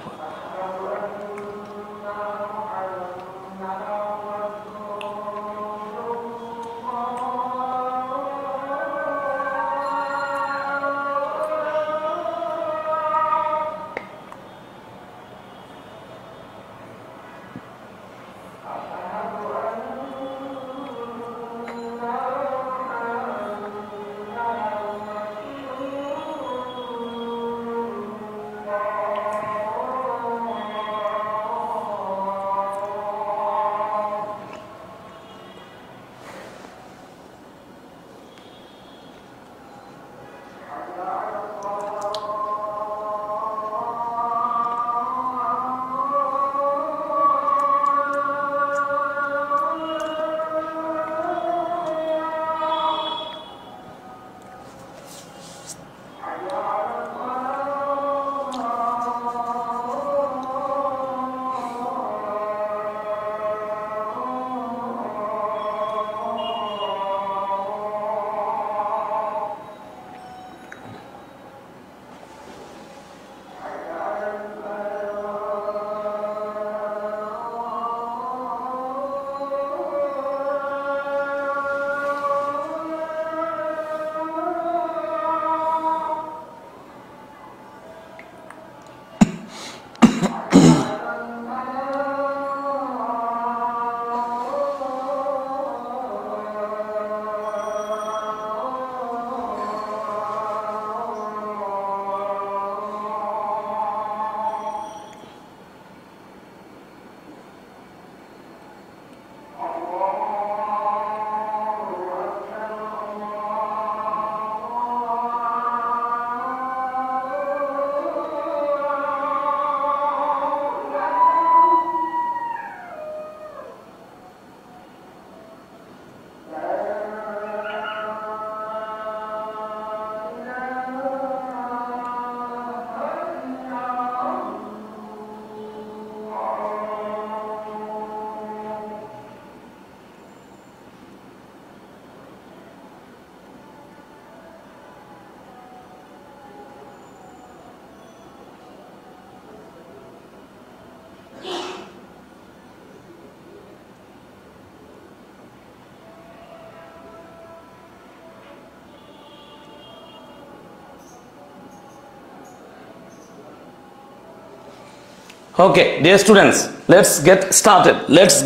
okay dear students, let's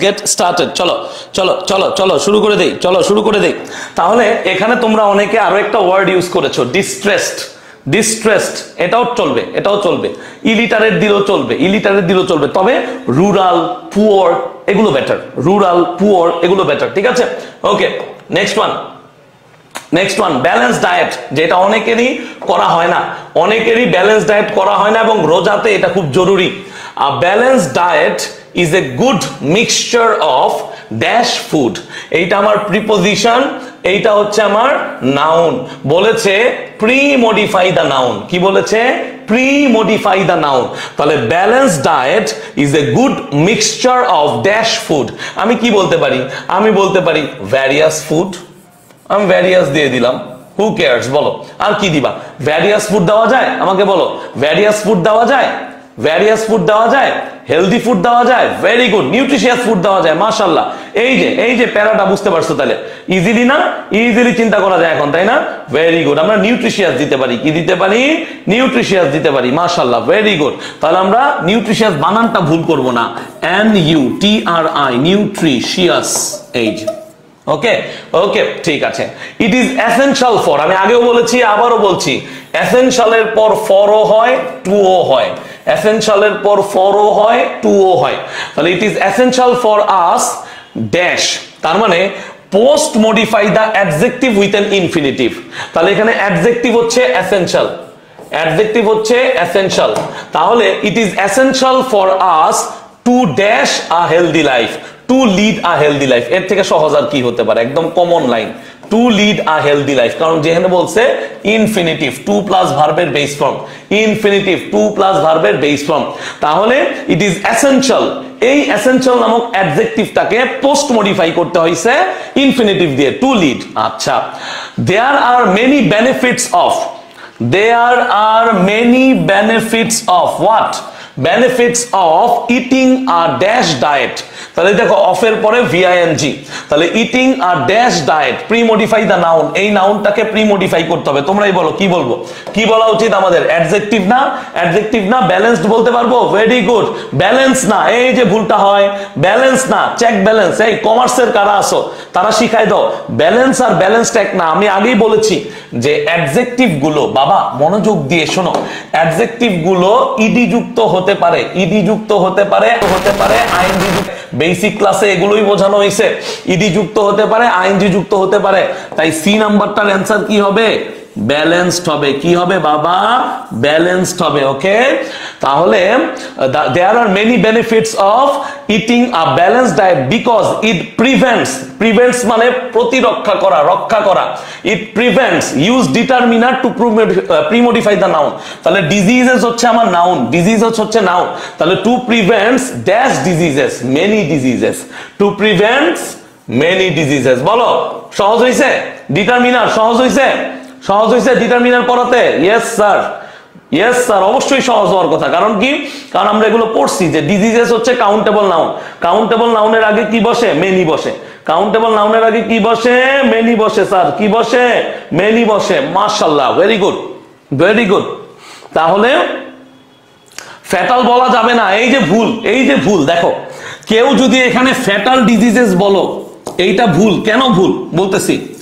get started. চলো চলো চলো চলো শুরু করে দেই, চলো শুরু করে দেই। তাহলে এখানে তোমরা অনেকে আরো একটা ওয়ার্ড ইউজ করেছো, ডিস্ট্রেসড, এটাও চলবে, ইলিটারেট দিলেও চলবে, তবে রুরাল পুয়ার এগুলো বেটার, ঠিক আছে? ওকে, নেক্সট ওয়ান ব্যালেন্স ডায়েট, যেটা অনেকেরই করা হয় না, এবং রোজাতে এটা খুব জরুরি। A balanced diet is a good mixture of dash food. এইটা আমার প্রিপোজিশন, এইটা হচ্ছে আমার নাউন। বলেছে প্রি-মডিফাই দ্য নাউন। কি বলেছে? Premodify the noun. তাহলে balanced diet is a good mixture of dash food. আমি কি বলতে পারি? আমি বলতে পারি ভ্যারিয়াস ফুড। আমি ভ্যারিয়াস দিয়ে দিলাম, হু কেয়ারস, বলো আর কি দিবা? ভ্যারিয়াস ফুড দেওয়া যায়? আমাকে বলো, ভ্যারিয়াস ফুড দেওয়া যায়, হেলদি ফুড দেওয়া যায়, ভেরি গুড, নিউট্রিশিয়াস ফুড দেওয়া যায়, মাশাআল্লাহ। এই যে প্যারাটা বুঝতে পারছো? তাহলে ইজিলি চিন্তা করা যায় এখন, তাই না? ভেরি গুড, আমরা নিউট্রিশিয়াস দিতে পারি, কি দিতে পারি? নিউট্রিশিয়াস দিতে পারি, মাশাআল্লাহ, ভেরি গুড। তাহলে আমরা নিউট্রিশিয়াস বানানটা ভুল করব না, NUTRI, নিউট্রিশিয়াস, এই যে। ওকে ঠিক আছে। ইট ইজ এসেনশিয়াল ফর, আমি আগেও বলেছি আবারও বলছি, এসেনশিয়ালের পর ফরও হয়, টুও হয়, এসেনশিয়ালের পর ফরও হয়, টুও হয়। তাহলে it is essential for us dash, তার মানে post modify the adjective with an infinitive. তাহলে এখানে অ্যাডজেক্টিভ হচ্ছে এসেনশিয়াল, তাহলে it is essential for us to dash a healthy life, to lead a healthy life. এর থেকে সহজ আর কি হতে পারে? একদম common line, to lead a healthy life. কারণ যেখানে বলছে ইনফিনিটিভ, টু প্লাস ভার্বের বেস ফর্ম, তাহলে ইট ইজ এসেনশিয়াল, এই এসেনশিয়াল নামক অ্যাডজেক্টিভটাকে পোস্ট মডিফাই করতে হয়েছে ইনফিনিটিভ দিয়ে, টু লিড। আচ্ছা, there are many benefits of what? benefits of eating a dash diet। তাহলে দেখো অফের পরে VING, তাহলে eating a dash diet, pre-modify the noun, এই নাউনটাকে প্রি-মডিফাই করতে হবে। তোমরাই বলো কি বলবো, কি বলা উচিত আমাদের? অ্যাডজেক্টিভ না, ব্যালেন্সড বলতে পারবো, ভেরি গুড। ব্যালেন্স না, এই যে ভুলটা হয়, ব্যালেন্স না, চেক ব্যালেন্স। এই কমার্সের কারা আসো তারা শিখাই দাও, ব্যালেন্স আর ব্যালেন্স চেক না। আমি আগেই বলেছি যে অ্যাডজেক্টিভ গুলো, বাবা মনোযোগ দিয়ে শোনো, অ্যাডজেক্টিভ গুলো ইডি যুক্ত হতে পারে, আইএনজি যুক্ত, বেসিক ক্লাসে এগুলোই বোঝানো হয়েছে, ইডি যুক্ত হতে পারে, আইএনজি যুক্ত হতে পারে। তাই সি নাম্বারটার অ্যান্সার কি হবে? ব্যালেন্সড হবে। কি হবে বাবা? ব্যালেন্সড হবে। ওকে, তাহলে there are many benefits of eating a balanced diet because it prevents মানে প্রতিরক্ষা করা, রক্ষা করা। it prevents, use determiner to pre-modify the noun। তাহলে diseases হচ্ছে আমার নাউন, হচ্ছে নাউন, তাহলে to prevents dash diseases, many diseases, বলো সহজ হইছে? ডিটারমিনার সহজ হইছে? ডিটারমিনার পড়াতে? ইয়েস স্যার, অবশ্যই সহজ হওয়ার কথা। কারণ কি? কারণ আমরা এগুলো পড়ছি যে ডিজিজেস হচ্ছে কাউন্টেবল নাউনের আগে কি বসে? মেনি বসে। কাউন্টেবল নাউনের আগে কি বসে? মেনি বসে। স্যার কি বসে? মেনি বসে। মাশাআল্লাহ, ভেরি গুড। তাহলে ফ্যাটাল বলা যাবে না, এই যে ভুল দেখো, কেউ যদি এখানে ফ্যাটাল ডিজিজেস বলো, এইটা ভুল। কেন ভুল বলতেছি?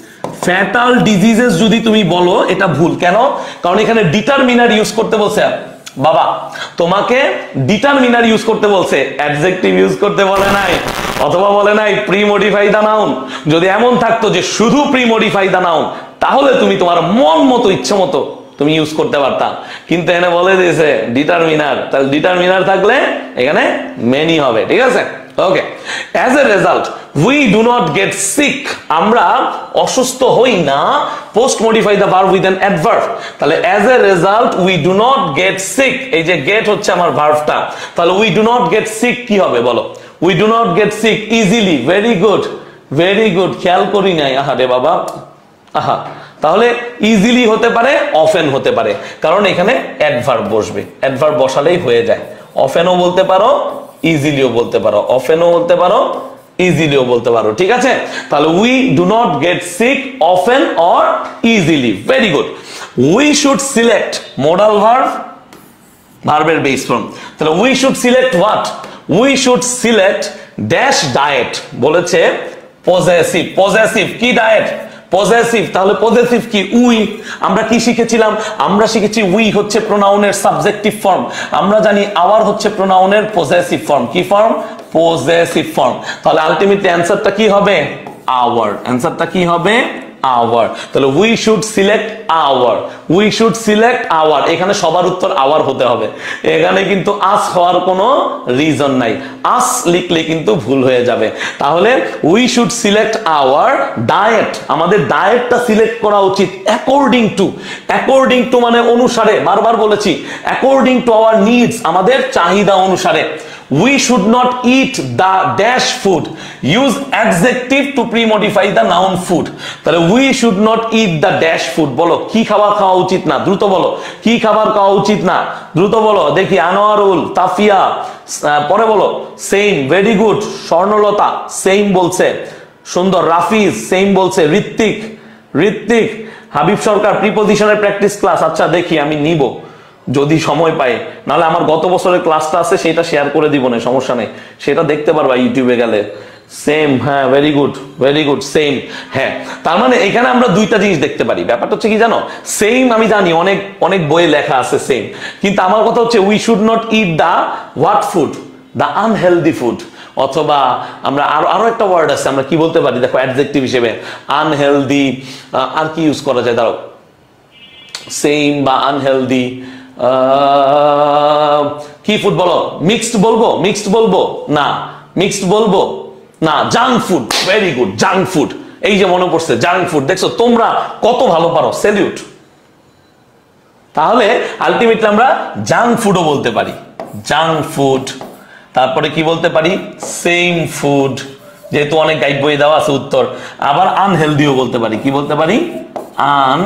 ফ্যাটাল ডিজিজেস যদি তুমি বলো এটা ভুল। কেন? কারণ এখানে ডিটারমিনার ইউজ করতে বলছে। বাবা তোমাকে ডিটারমিনার ইউজ করতে বলছে, অ্যাডজেক্টিভ ইউজ করতে বলে নাই, অথবা বলে নাই প্রি-মডিফাই দ্য নাউন। যদি এমন থাকতো যে শুধু প্রি-মডিফাই দ্য নাউন, তাহলে তুমি তোমার মন মতো, ইচ্ছে মতো তুমি ইউজ করতে পারতা। কিন্তু এখানে বলে দিয়েছে ডিটারমিনার, তাহলে ডিটারমিনার থাকলে এখানে মেনি হবে। ঠিক আছে? Okay, as a result we do not get sick, আমরা অসুস্থ হই না, post modify the verb with an adverb. তাহলে as a result we do not get sick, এই যে গেট হচ্ছে আমার ভার্বটা, তাহলে we do not get sick কি হবে বলো? we do not get sick easily, very good, খেয়াল করি নাই, আহারে বাবা, তাহলে ইজিলি হতে পারে, অফেন হতে পারে, কারণ এখানে অ্যাডভার্ব বসবে, অ্যাডভার্ব বসালেই হয়ে যায়। অফেনও বলতে পারো, ইজিলিও বলতে পারো, অফেনও বলতে পারো, ইজিলিও বলতে পারো। ঠিক আছে? তাহলে we do not get sick often or easily, very good. We should select modal verb, ভার্বের বেস ফর্ম। তাহলে we should select what, we should select dash diet, বলেছে পজেসিভ। পজেসিভ কি ডায়েট? পজেসিভ। তাহলে পজেসিভ কি? We. আমরা কি শিখেছিলাম? আমরা শিখেছি উই হচ্ছে প্রোনাউনের সাবজেক্টিভ ফর্ম। আমরা জানি আওয়ার হচ্ছে প্রোনাউনের পজেসিভ ফর্ম। কি ফর্ম? Possessive form. তাহলে আলটিমেটলি অ্যান্সারটা কি হবে? আওয়ার। অ্যান্সারটা কি হবে? আওয়ার। তাহলে we should select our, we should select our. এখানে সবার উত্তর আওয়ার হতে হবে, এখানে কিন্তু আস হওয়ার কোনো রিজন নাই। আস লিখলে কিন্তু ভুল হয়ে যাবে। তাহলে we should select our diet, আমাদের ডায়েটটা সিলেক্ট করা উচিত অ্যাকর্ডিং টু। অ্যাকর্ডিং টু মানে অনুসারে, বারবার বলেছি অ্যাকর্ডিং টু আওয়ার নিডস, আমাদের চাহিদা অনুসারে। We should not eat the dash food. Use adjective to pre-modify the noun food. তাহলে we should not eat the dash food। বলো কি খাবার খাওয়া উচিত না, দ্রুত বলো কি খাবার খাওয়া উচিত না, দ্রুত বলো দেখি। আনোয়ারুল, তাফিয়া, পরে বলো সেম, ভেরি গুড। স্বর্ণলতা সেম বলছে, সুন্দর। রাফিজ সেম বলছে। ঋত্বিক, ঋত্বিক। হাবিব সরকার প্রিপোজিশনের প্র্যাকটিস ক্লাস, আচ্ছা দেখি আমি নিব যদি সময় পাই, নাহলে আমার গত বছরের ক্লাসটা আছে সেটা শেয়ার করে দিব না, সমস্যা নেই, সেটা দেখতে পারবা ইউটিউবে গেলে। সেম, হ্যাঁ very good, very good, same. হ্যাঁ, তার মানে এখানে আমরা দুইটা জিনিস দেখতে পারি। ব্যাপারটা হচ্ছে কি জানো, সেম আমি জানি অনেক অনেক বইয়ে লেখা আছে সেম, কিন্তু আমার কথা হচ্ছে we should not eat the what food, the unhealthy food. অথবা আমরা আরো একটা ওয়ার্ড আছে, আমরা কি বলতে পারি দেখো অ্যাডজেক্টিভ হিসেবে, আনহেলদি। আর কি ইউজ করা যায়, দাঁড়াও, সেম বা আনহেলদি। কি ফুড বলো? মিক্সড বলবো? মিক্সড বলবো না, মিক্সড বলবো না। Junk food, very good, junk food. এই যে মনে পড়ছে জাঙ্ক ফুড, দেখছো তোমরা কত ভালো পারো, স্যালিউট। তাহলে আলটিমেটলি আমরা জাঙ্ক ফুডও বলতে পারি, জাঙ্ক ফুড। তারপরে কি বলতে পারি? সেম ফুড, যেহেতু অনেক গাইড বই দেওয়া আছে উত্তর। আবার আনহেলদিও বলতে পারি, কি বলতে পারি? আন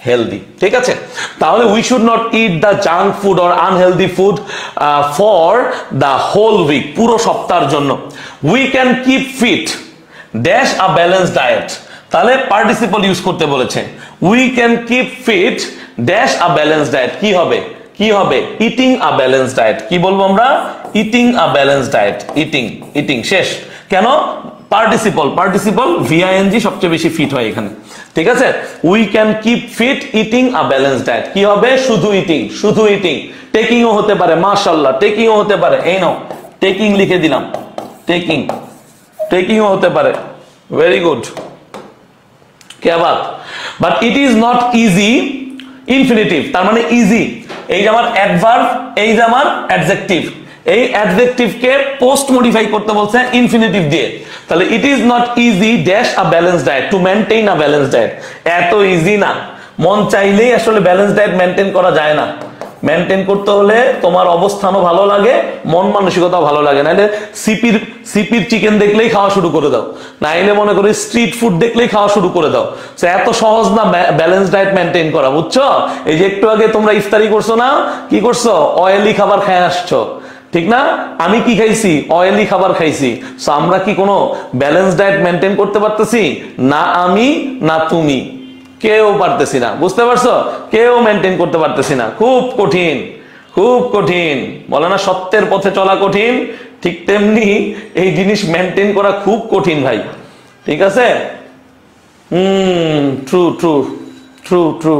হেলদি। ঠিক আছে, তাহলে we should not eat the junk food or unhealthy food for the whole week, পুরো সপ্তাহের জন্য। We can keep fit dash a balance diet. তাহলে পার্টিসিপল ইউজ করতে বলেছে। We can keep fit dash a balance diet. কি হবে? কি হবে? Eating a balance diet. কি বলবো আমরা? Eating a balance diet. Eating, eating শেষ। কেন? পার্টিসিপল, পার্টিসিপল ভিআইএনজি সবচেয়ে বেশি ফিট হয় এখানে। ঠিক আছে, we can keep fit eating a balance diet. কি হবে? শুধু ইটিং, শুধু ইটিং। টেকিংও হতে পারে, মাশাআল্লাহ, টেকিংও হতে পারে। এই নাও টেকিং লিখে দিলাম, টেকিং, টেকিংও হতে পারে। ভেরি গুড, क्या बात। But it is not easy infinitive, তার মানে ইজি। এই যে আমার অ্যাডভার্ব, এই যে আমার অ্যাডজেক্টিভ, এই অ্যাডজেক্টিভকে পোস্ট মডিফাই করতে বলছে ইনফিনিটিভ দিয়ে। তাহলে it is not easy dash a balance diet, to maintain a balance diet. এত ইজি না, মন চাইলেই আসলে ব্যালেন্স ডায়েট মেনটেন করা যায় না। মেনটেন করতে হলে তোমার অবস্থানও ভালো লাগে, মন মানসিকতাও ভালো লাগে। নাইলে সিপির চিকেন দেখলেই খাওয়া শুরু করে দাও, নাইলে মনে করি স্ট্রিট ফুড দেখলেই খাওয়া শুরু করে দাও। এত সহজ না ব্যালেন্স ডায়েট মেনটেন করা, বুঝছো? এই যে একটু আগে তোমরা ইফতারি করছো না, কি করছো? অয়েলি খাবার খেয়ে আসছো, ঠিক না? আমি কি খাইছি? অয়েলি খাবার খাইছি। সো আমরা কি কোনো ব্যালেন্স ডায়েট মেনটেন করতে পারতেছি? না আমি, না তুমি, কেউ পারতেছি না। বুঝতে পারছো? কেউ মেনটেন করতে পারতেছি না। খুব কঠিন, খুব কঠিন। বলে না সত্যের পথে চলা কঠিন, ঠিক তেমনি এই জিনিস মেনটেন করা খুব কঠিন ভাই। ঠিক আছে, ট্রু ট্রু ট্রু ট্রু।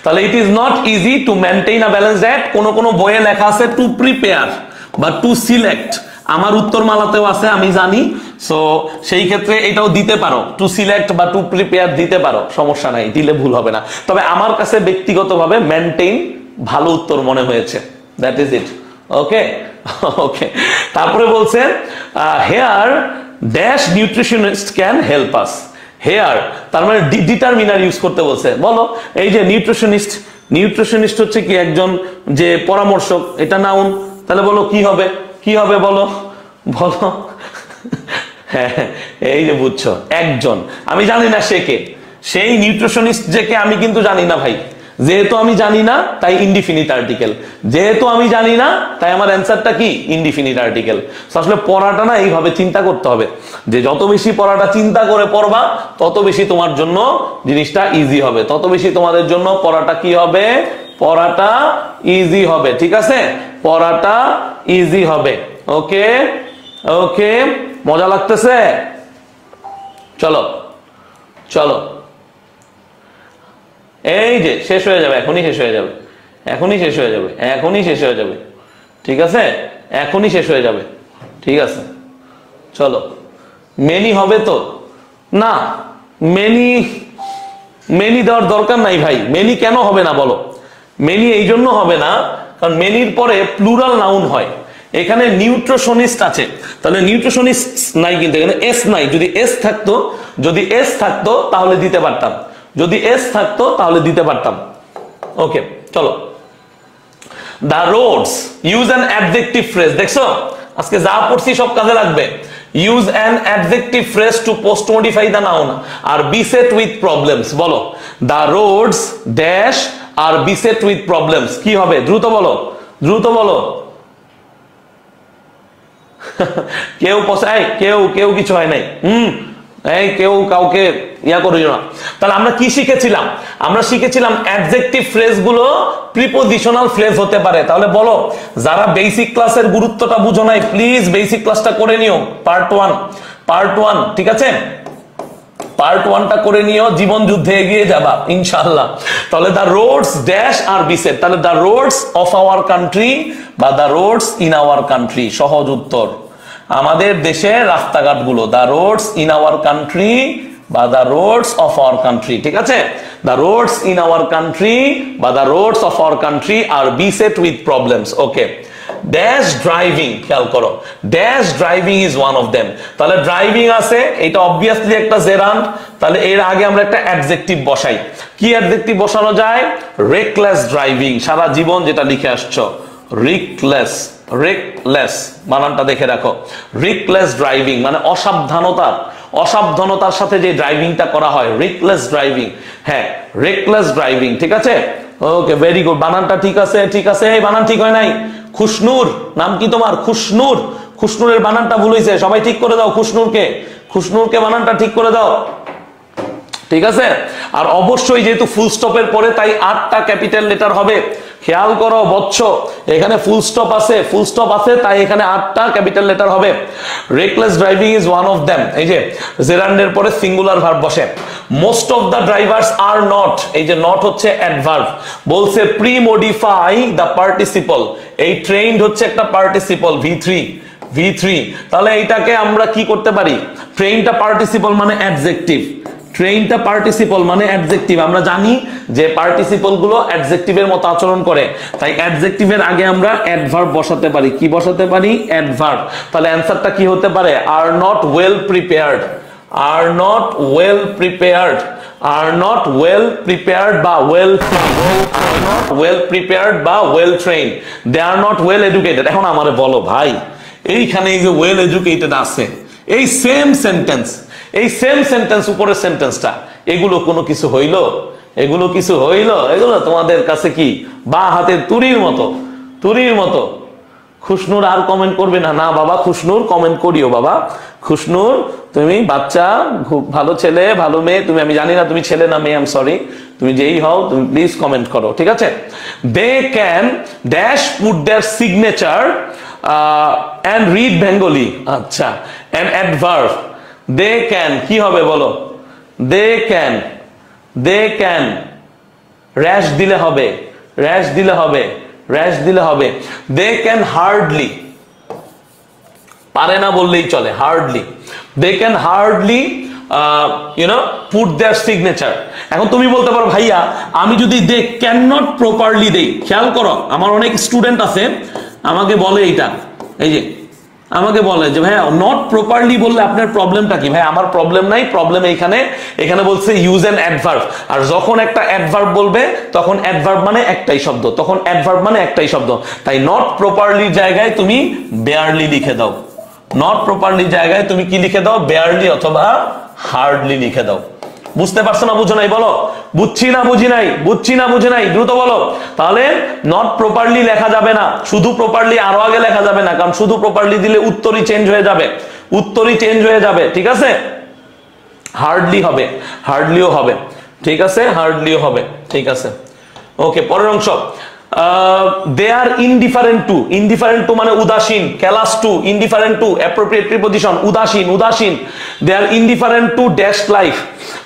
তাহলে it is not easy to maintain a balance diet. কোন বইয়ে লেখা আছে টু প্রিপেয়ার বা টু সিলেক্ট। আমার উত্তরমালাতেও আছে, আমি জানি। সো সেই ক্ষেত্রে এটাও দিতে পারো, টু সিলেক্ট বা টু প্রিপেয়ার দিতে পারো, সমস্যা নাই, দিলে ভুল হবে না। তবে আমার কাছে ব্যক্তিগতভাবে মেনটেইন ভালো উত্তর মনে হয়েছে। That is it. Okay okay. তারপরে বলছে here dash nutritionist can help us. Here তার মানে ডিটারমিনার ইউজ করতে বলছে। বলো এই যে নিউট্রিশনিস্ট, নিউট্রিশনিস্ট হচ্ছে কি? একজন যে পরামর্শক, এটা নাউন। তাহলে বলো কি হবে? কি হবে বলো, বলো। হ্যাঁ, এই যে বুঝছো, একজন। আমি জানি না সে কে, সেই নিউট্রিশনিস্ট যে কে আমি কিন্তু জানি না ভাই। যেহেতু আমি জানি না তাই ইনডিফিনিট আর্টিকেল, যেহেতু আমি জানি না তাই আমার অ্যান্সারটা কি? Indefinite article. আসলে পড়াটা না এইভাবে চিন্তা করতে হবে, যে যত বেশি পড়াটা চিন্তা করে পড়বা তত বেশি তোমার জন্য জিনিসটা ইজি হবে, তত বেশি তোমাদের জন্য পড়াটা কি হবে? পড়াটা ইজি হবে, ঠিক আছে, পড়াটা ইজি হবে। ওকে ওকে, মজা লাগতেছে? চলো চলো, এই যে শেষ হয়ে যাবে, এখনই শেষ হয়ে যাবে, এখনই শেষ হয়ে যাবে, এখনই শেষ হয়ে যাবে, ঠিক আছে, এখনই শেষ হয়ে যাবে, ঠিক আছে। চলো, মেনি হবে তো? না, মেনি দেওয়ার দরকার নাই ভাই। মেনি কেন হবে না বলো? মেনি এই জন্য হবে না কারণ মেনির পরে প্লুরাল নাউন হয়, এখানে নিউট্রোশনিস্ট আছে, তাহলে নিউট্রোশনিস্ট নাই, কিন্তু এখানে এস নাই। যদি এস থাকতো, যদি এস থাকতো তাহলে দিতে পারতাম, যদি এস থাকতো তাহলে দিতে পারতাম। ওকে চলো, the roads, use an adjective phrase. দেখছো আজকে যা পড়ছি সব কাজে লাগবে। Use an adjective phrase to post modify the noun are beset with problems. বলো, the roads dash are beset with problems. কি হবে? দ্রুত বলো, দ্রুত বলো। কেউ পছায়, কেউ কিছু হয় নাই। এই কেউ কাউকে ইয়া করিও না। তাহলে আমরা কি শিখেছিলাম? আমরা শিখেছিলাম অ্যাডজেক্টিভ ফ্রেজ গুলো প্রিপোজিশনাল ফ্রেজ হতে পারে। তাহলে বলো, যারা বেসিক ক্লাসের গুরুত্বটা বুঝো নাই, প্লিজ বেসিক ক্লাসটা করে নিও, পার্ট 1, ঠিক আছে, পার্ট 1টা করে নিও, জীবন যুদ্ধে এগিয়ে যাবা ইনশাআল্লাহ। তাহলে the roads dash are beset, তাহলে the roads of our country বা the roads in our country, সহজ উত্তর। আমাদের দেশের রাস্তাঘাটগুলো, the roads in our country বা the roads of our country, ঠিক আছে, the roads in our country বা the roads of our country are beset with problems. Okay, dash driving, খেয়াল করো, dash driving is one of them. তাহলে driving আছে, এটা obviously একটা জেরান্ড, তাহলে এর আগে আমরা একটা অ্যাডজেক্টিভ বসাই। কি অ্যাডজেক্টিভ বসানো যায়? রেকলেস ড্রাইভিং, সারা জীবন যেটা লিখে আসছো, রিকলেস, রিকলেস বানানটা দেখে রাখো। রিকলেস ড্রাইভিং মানে অসাবধানতার সাথে যে ড্রাইভিংটা করা হয়, রিকলেস ড্রাইভিং। হ্যাঁ, রিকলেস ড্রাইভিং, ঠিক আছে। ওকে, ভেরি গুড, বানানটা ঠিক আছে, ঠিক আছে। এই বানান ঠিক হয় নাই। খুশনুর, নাম কি তোমার? খুশনুর, খুশনুরের বানানটা ভুল হয়েছে, সবাই ঠিক করে দাও। খুশনুরকে বানানটা ঠিক করে দাও, ঠিক আছে। আর অবশ্যই যেহেতু ফুল স্টপের পরে, তাই 8টা ক্যাপিটাল লেটার হবে। খেয়াল করো বচ্চ, এখানে ফুল স্টপ আছে, তাই এখানে 8টা ক্যাপিটাল লেটার হবে। Reckless driving is one of them. এই যে জেরান্ডের পরে সিঙ্গুলার ভার্ব বসে। Most of the drivers are not, এই যে নট হচ্ছে অ্যাডভার্ব, বলছে প্রি মডিফাই দ্য পার্টিসিপল। এই ট্রেন্ড হচ্ছে একটা পার্টিসিপল, V3। তাহলে এইটাকে আমরা কি করতে পারি? ট্রেনটা পার্টিসিপল মানে অ্যাডজেক্টিভ, ট্রেনটা পার্টিসিপল মানে অ্যাডজেক্টিভ। আমরা জানি যে পার্টিসিপল গুলো অ্যাডজেক্টিভের মতো আচরণ করে, তাই অ্যাডজেক্টিভের আগে আমরা অ্যাডভার্ব বসাতে পারি। কি বসাতে পারি? অ্যাডভার্ব। তাহলে অ্যানসারটা কি হতে পারে? Are not well prepared, are not well prepared, are not well prepared বা ওয়েল প্রিপেয়ার্ড বা well trained, they are not well educated. এখন আমারে বলো ভাই, এইখানে এই যে ওয়েল এডুকেটেড আছে, এই সেম সেন্টেন্স, উপরের সেন্টেন্সটা, এগুলো কোনো কিছু হইল? এগুলো কিছু হইল? এগুলো তোমাদের কাছে কি বা হাতের তুরির মতো। খুশনুর আর কমেন্ট করবে না? না বাবা, খুশনুর কমেন্ট করিও বাবা। খুশনুর, তুমি বাচ্চা, খুব ভালো ছেলে, ভালো মেয়ে তুমি, আমি জানি না তুমি ছেলে না মেয়ে, আই এম সরি, তুমি যেই হও তুমি প্লিজ কমেন্ট করো, ঠিক আছে। They can dash put their signature and read Bengali, আচ্ছা, an adverb, they can কি হবে বলো? they can rash দিলে হবে, they can hardly, পারে না বললেই চলে, hardly, they can hardly put their signature। এখন তুমি বলতে পারো ভাইয়া, আমি যদি they cannot properly দেই, খেয়াল করো আমার অনেক স্টুডেন্ট আছে আমাকে বলে এইটা, এই যে আমাকে বলে যে ভাইয়া নট প্রপারলি বললে আপনার প্রবলেমটা কি? ভাই আমার প্রবলেম নাই, প্রবলেম এখানে বলছে ইউজ অ্যান অ্যাডভার্ব। আর যখন একটা অ্যাডভার্ব বলবে তখন অ্যাডভার্ব মানে একটাই শব্দ, তাই নট প্রপারলি জায়গায় তুমি বেয়ারলি লিখে দাও। নট প্রপারলি জায়গায় তুমি কি লিখে দাও? বেয়ারলি অথবা হার্ডলি লিখে দাও। বুঝতে পারছো না বুঝো নাই? বলো, বুঝছি না বুঝি নাই, দ্রুত বলো। তাহলে নট প্রপারলি লেখা যাবে না, শুধু প্রপারলি আরো আগে লেখা যাবে না, কারণ শুধু প্রপারলি দিলে উত্তরই চেঞ্জ হয়ে যাবে, ঠিক আছে। হার্ডলিও হবে, ঠিক আছে, ঠিক আছে। ওকে, পরের অংশ, দে আর ইনডিফারেন্ট টু মানে উদাসীন, callous to, indifferent to appropriate preposition, উদাসীন, they are indifferent to dash life,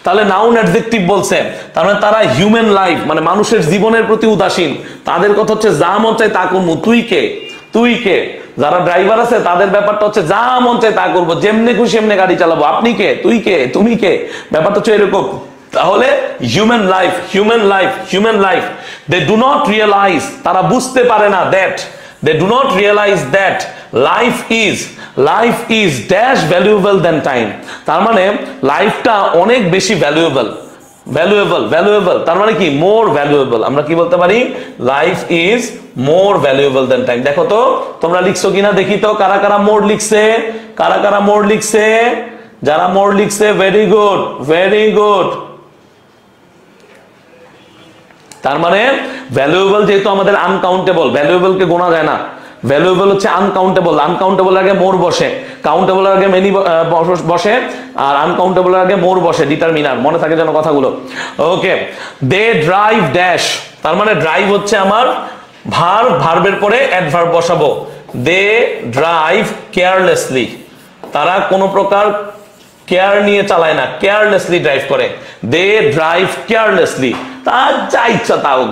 তাহলে নাউন অ্যাডজেক্টিভ বলছে, তার মানে তারা হিউম্যান লাইফ মানে মানুষের জীবনের প্রতি উদাসীন, তাদের কথা হচ্ছে যা মন চায় তা করবো, তুই কে, যারা ড্রাইভার আছে তাদের ব্যাপারটা হচ্ছে যা মন চায় তা করবো, যেমনে খুশি এমনি গাড়ি চালাবো, আপনি কে, তুই কে, তুমি কে, ব্যাপারটা হচ্ছে এরকম। তাহলে human life they do not realise, তারা বুঝতে পারে না, that they do not realise that life is dash valuable than time, তার মানে লাইফটা অনেক বেশি ভ্যালুয়েবল, তার মানে কি মোর ভ্যালুয়েবল, আমরা কি বলতে পারি, life is more valuable than time. দেখো তো তোমরা লিখছো কিনা দেখি তো, কারা কারা মোর লিখছে, যারা মোর লিখছে ভেরি গুড। তার মানে ভ্যালুয়েবল যেহেতু আমাদের আনকাউন্টেবল, ভ্যালুয়েবল কে গোনা যায় না, ভ্যালুয়েবল হচ্ছে আনকাউন্টেবল আগে মোর বসে, কাউন্টেবল আগে মেনি বসে, আর আনকাউন্টেবল আগে মোর বসে, ডিটারমিনার, মনে থাকে যেন কথাগুলো। ওকে, দে ড্রাইভ ড্যাশ, তার মানে ড্রাইভ হচ্ছে আমার ভার্বের পরে অ্যাডভার্ব বসাবো, দে ড্রাইভ কেয়ারলেসলি, তারা কোনো প্রকার কেয়ার নিয়ে চালায় না, কেয়ারলেসলি ড্রাইভ করে, দে ড্রাইভ কেয়ারলেসলি, তার যা ইচ্ছা তা হোক,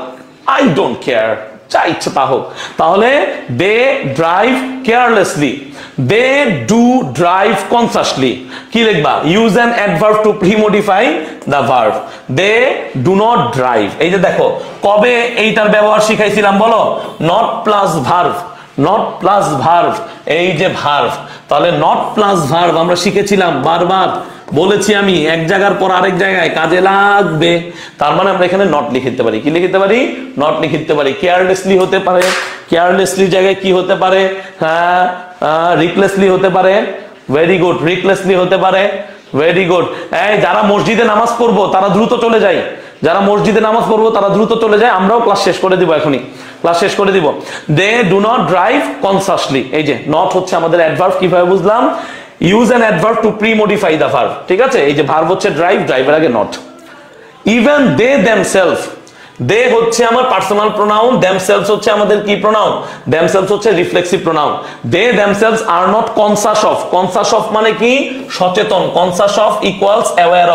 আই ডোন্ট কেয়ার, যা ইচ্ছা তা হোক, তাহলে they drive carelessly, they do drive consciously, কি লিখবা, use an adverb to premodify the verb, they do not drive. এই যে দেখো কবে এইটার ব্যবহার শিখাইছিলাম বলো, নট প্লাস ভার্ব, এই যে ভার্ব, তাহলে নট প্লাস ভার্ব আমরা শিখেছিলাম, বারবার বলেছি আমি, এক জায়গার পর আরেক জায়গায় কাজে লাগবে, তার মানে আমরা এখানে নট লিখতে পারি, কি লিখতে পারি, নট লিখতে পারি। কেয়ারলেসলি হতে পারে, কেয়ারলেসলি জায়গায় কি হতে পারে, হ্যাঁ রিকলেসলি হতে পারে, ভেরি গুড, রিকলেসলি হতে পারে, ভেরি গুড। এই যারা মসজিদে নামাজ পড়বো তারা দ্রুত চলে যায়, আমরাও ক্লাস শেষ করে দিব, এখনই ক্লাস শেষ করে দিব। They do not drive consciously, এই যে নট হচ্ছে আমাদের অ্যাডভার্ব, কিভাবে বুঝলাম, use an adverb to premodify the verb, ঠিক আছে, এই যে ভার্ব হচ্ছে ড্রাইভ, ড্রাইভের আগে not. Even they themselves, they হচ্ছে আমার পার্সোনাল প্রোনাউন, দেমসেলফস হচ্ছে আমাদের কি প্রোনাউন, দেমসেলফস হচ্ছে reflexive pronoun, they themselves are not conscious of মানে কি সচেতন, conscious of equals aware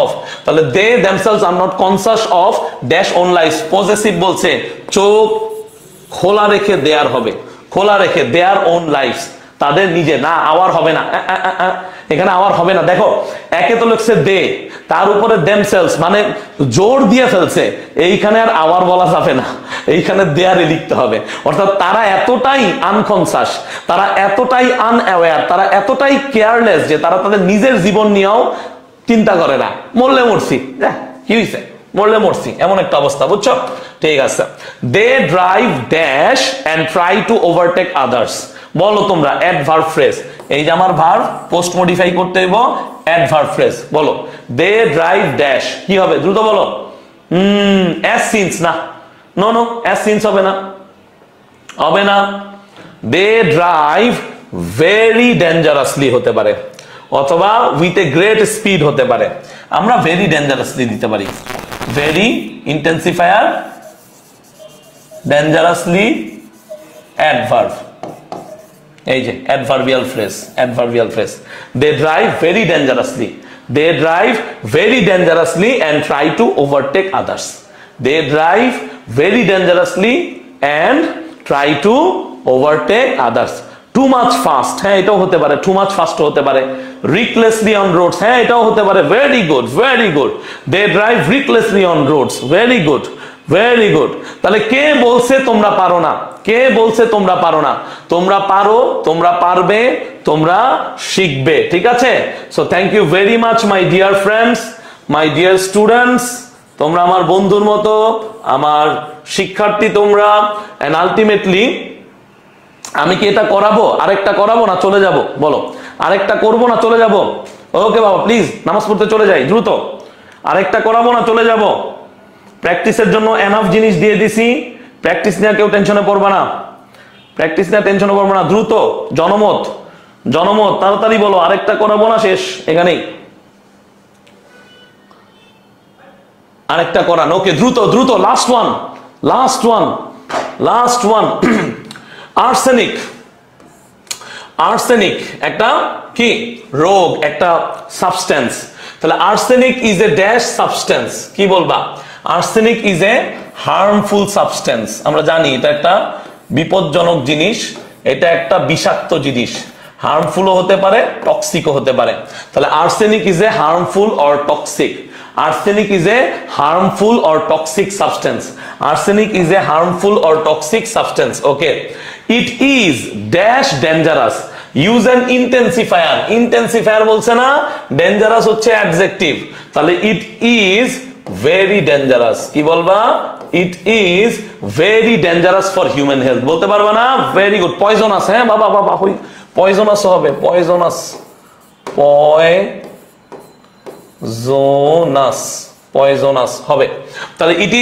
of, তাহলে they themselves are not conscious of dash own life, possessive বলছে, চোখ খোলা রেখে দেয়ার ওন লাইফ, তাদের নিজে, না আওয়ার হবে না, এখানে আওয়ার হবে না, দেখো একে তো লিখছে দে, তার উপরে দেমসেলস মানে জোর দিয়ে ফেলছে, এইখানে আর আওয়ার বলা যাবে না, এইখানে দেয়ারে লিখতে হবে, অর্থাৎ তারা এতটাই আনকনসাস, তারা এতটাই আনঅ্যাওয়্যার, তারা এতটাই কেয়ারলেস যে তারা তাদের নিজের জীবন নিয়েও চিন্তা করে না, মরলে মরছি, কি হয়েছে, মরলে মরছি, এমন একটা অবস্থা, বুঝছো, ঠিক আছে। They drive dash and try to overtake others, বলো তোমরা অ্যাডভার্ব ফ্রেজ, এই যে আমার ভার্ব পোস্ট মডিফাই করতে হইব, অ্যাডভার্ব ফ্রেজ বলো, দে ড্রাইভ ড্যাশ, কি হবে দ্রুত বলো, অ্যাজ সিন্স, না নো অ্যাজ সিন্স হবে না, দে ড্রাইভ ভেরি ডেঞ্জারাসলি হতে পারে, অথবা উইথ এ গ্রেট স্পিড হতে পারে, আমরা ভেরি ডেঞ্জারাসলি দিতে পারি, ভেরি ইন্টেন্সিফায়ার ডেঞ্জারাসলি অ্যাডভার্ব, এই যে adverbial phrase, they drive very dangerously and try to overtake others, they drive very dangerously and try to overtake others, too much fast, হ্যাঁ এটাও হতে পারে, টু মাচ ফাস্ট হতে পারে, রিকলেসলি অন রোডস, হ্যাঁ এটাও হতে পারে, very good, they drive recklessly on roads, very good, তাহলে কে বলছে তোমরা পারো না, তোমরা পারো, তোমরা পারবে, তোমরা শিখবে, ঠিক আছে। So thank you very much my dear friends, my dear students, তোমরা আমার বন্ধুর মতো, আমার শিক্ষার্থী তোমরা, এন্ড আলটিমেটলি আমি কি এটা করাবো, আরেকটা করাবো না চলে যাব, বলো আরেকটা করবো না চলে যাব, ওকে বাবা প্লিজ নামাজ পড়তে চলে যাই দ্রুত, আরেকটা করাবো না চলে যাব, প্র্যাকটিসের জন্য এনাফ জিনিস দিয়ে দিছি, প্র্যাকটিস নিয়ে কেউ টেনশনে পড়বা না, দ্রুত জনমত তাড়াতাড়ি বলো, আরেকটা করাবো না, শেষ এখানেই। আরেকটা করান। ওকে, দ্রুত দ্রুত, last one, last one, last one. Arsenic. Arsenic একটা কি রোগ, একটা সাবস্টেন্স। তাহলে arsenic is a dash substance, কি বলবা? Arsenic is a harmful substance. আমরা জানি এটা একটা বিপজ্জনক জিনিস, এটা একটা বিষাক্ত জিনিস, হার্মফুলও হতে পারে, টক্সিকও হতে পারে। তাহলে arsenic is a harmful or toxic. Arsenic is a harmful or toxic substance. Arsenic is a harmful or toxic substance. Okay. It is dash dangerous. Use an intensifier. Intensifier বলছে না, dangerous হচ্ছে adjective. তাহলে it is very dangerous. কি বলবা? It is very dangerous for human health. বলতে পারবা না? Very good. Poisonous, হ্যাঁ বাবা বাবা, poisonous হবে, poisonous. Poisonous হবে। তাহলে it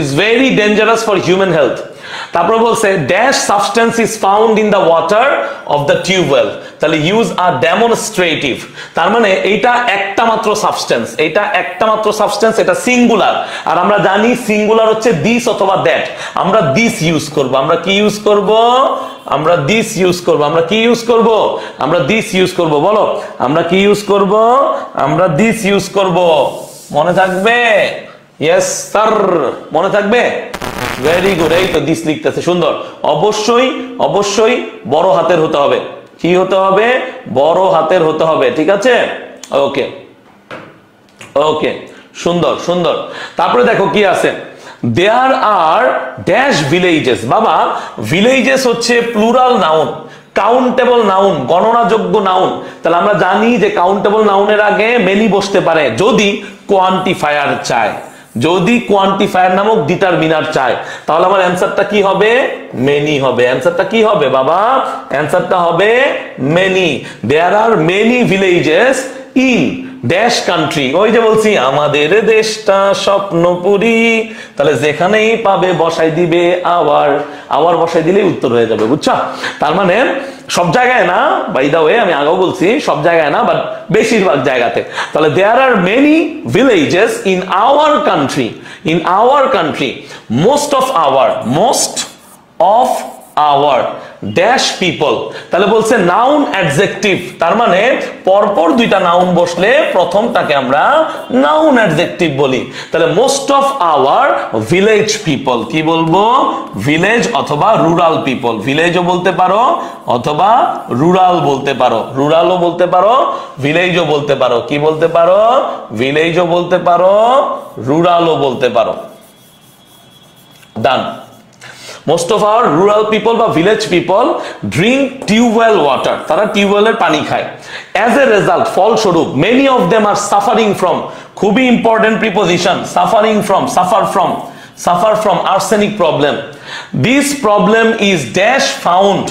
is very dangerous for human health। তারপর বলছে dash substance is found in the water of the tube well। তাহলে use a demonstrative, তার মানে এটা একটা মাত্র সাবস্টেন্স, এটা একটা মাত্র সাবস্টেন্স, এটা সিঙ্গুলার। আর আমরা জানি সিঙ্গুলার হচ্ছে this অথবা that। আমরা this ইউজ করব। আমরা কি ইউজ করব? আমরা this ইউজ করব। আমরা কি ইউজ করব? আমরা this ইউজ করব। বলো, আমরা কি ইউজ করব? আমরা this ইউজ করব। মনে থাকবে? ইয়েস স্যার, মনে থাকবে? Very good. এই তো দিস লিখতেছে, সুন্দর। অবশ্যই অবশ্যই বড় হাতের হতে হবে। কি হতে হবে? বড় হাতের হতে হবে, ঠিক আছে? ওকে ওকে, সুন্দর সুন্দর। তারপরে দেখো কি আছে, দেয়ার আর ড্যাশ ভিলেজেস। বাবা, ভিলেজেস হচ্ছে প্লুরাল নাউন, কাউন্টেবল নাউন, গণনাযোগ্য নাউন। তাহলে আমরা জানি যে কাউন্টেবল নাউনের আগে মেনি বসতে পারে যদি কোয়ান্টিফায়ার চায়, যদি কোয়ান্টিফায়ার নামক ডিটারমিনার চায়। তাহলে আমার অ্যানসারটা কি হবে? মেনি হবে। অ্যানসারটা কি হবে বাবা? অ্যানসারটা হবে many. There are many villages in dash country. ওই যে বলছি আমাদের দেশটা স্বপ্নপুরী, তাহলে যেখানেই পাবে বসাই দিবে আওয়ার, আওয়ার বসাই দিলেই উত্তর হয়ে যাবে, বুঝছো? তার মানে সব জায়গায় না, বাই দা ওয়ে, আমি আগেও বলছি সব জায়গায় না, বাট বেশিরভাগ জায়গাতে। তাহলে there are many villages in our country, in our country, most of our dash people. তাহলে বলছে নাউন অ্যাডজেক্টিভ, তার মানে পরপর দুইটা নাউন বসলে প্রথমটাকে আমরা নাউন অ্যাডজেক্টিভ বলি। তাহলে most of our village people, কি বলবো? ভিলেজ অথবা রুরাল পিপল। ভিলেজও বলতে পারো অথবা রুরাল বলতে পারো, রুরালও বলতে পারো, ভিলেজও বলতে পারো। কি বলতে পারো? ভিলেজও বলতে পারো, রুরালও বলতে পারো। ডান। Most of our rural people বা village people drink tubewell water, তারা টিউবওয়েলের পানি খায়। As a result, ফলস্বরূপ many of them are suffering from, খুবই important preposition, suffer from arsenic problem. This problem is dash found।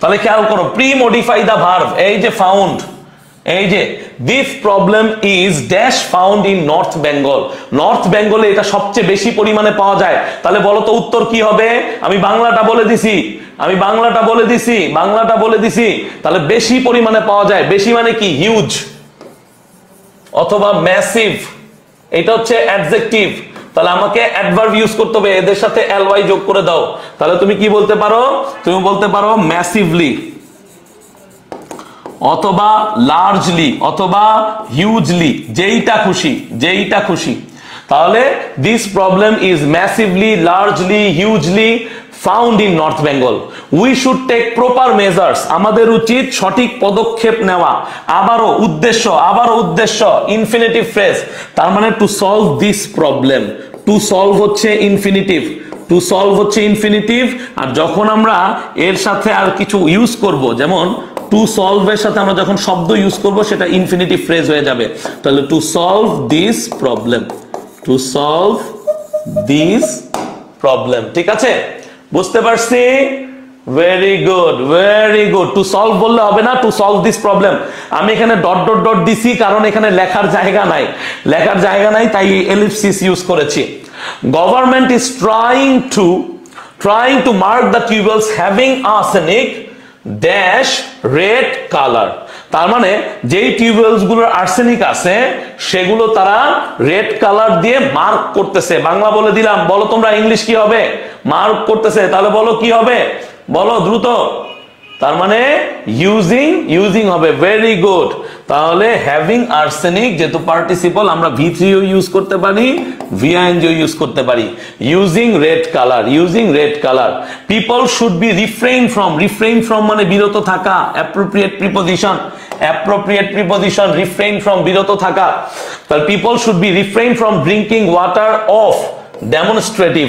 তাহলে খেয়াল করো, প্রি মডিফাই দা ভার্ব, এই যে ফাউন্ড, এই যে this problem is dash found in north Bengal. North বেঙ্গলে এটা সবচেয়ে বেশি পরিমাণে পাওয়া যায়। তাহলে বলো তো উত্তর কি হবে? আমি বাংলাটা বলে দিছি, আমি বাংলাটা বলে দিছি, বাংলাটা বলে দিছি। তাহলে বেশি পরিমাণে পাওয়া যায়, বেশি মানে কি? হিউজ অথবা ম্যাসিভ, এটা হচ্ছে অ্যাডজেক্টিভ। তাহলে আমাকে অ্যাডভার্ব ইউজ করতে হবে, এদের সাথে এলওয়াই যোগ করে দাও। তাহলে তুমি কি বলতে পারো? তুমি বলতে পারো ম্যাসিভলি অথবা লার্জলি অথবা হিউজলি, যেইটা খুশি, যেইটা খুশি। তাহলে this problem is massively, largely, hugely found in north Bengal. We should take proper measures, আমাদের উচিত সঠিক পদক্ষেপ নেওয়া। আবারও উদ্দেশ্য, ইনফিনিটিভ ফ্রেজ, তার মানে to solve this problem. To solve হচ্ছে ইনফিনিটিভ, টু সলভ হচ্ছে ইনফিনিটিভ। আর যখন আমরা এর সাথে আর কিছু ইউজ করব, যেমন টু সলভ এর সাথে আমরা যখন শব্দ ইউজ করব সেটা ইনফিনিটিভ ফ্রেজ হয়ে যাবে। তাহলে to solve this problem, to solve this problem. ঠিক আছে, বুঝতে পারছি? Very good, very good. To solve বললে হবে না, টু সলভ দিস প্রবলেম। আমি এখানে ডট ডট ডট দিছি কারণ এখানে লেখার জায়গা নাই, লেখার জায়গা নাই, তাই এলিপসিস ইউজ করেছি। Government is trying to mark the tubewells having arsenic dash red color। তার মানে যেই টিউবওয়েলস গুলোর আর্সেনিক আছে সেগুলো তারা রেড কালার দিয়ে মার্ক করতেছে। বাংলা বলে দিলাম, বলো তোমরা ইংলিশ কি হবে? মার্ক করতেছে। তাহলে বলো কি হবে, বলো দ্রুত। তার মানে ইউজিং হবে। Very good. তাহলে হ্যাভিং আর্সেনিক যেহেতু পার্টিসিপল, আমরা V3 ও ইউজ করতে পারি, VING ও ইউজ করতে পারি। Using red colour. People should be refrain from মানে বিরত থাকা। অ্যাপ্রোপ্রিয়েট প্রিপোজিশন রিফ্রেইন ফ্রম বিরত থাকা। তাহলে people should be refrain from drinking water of demonstrative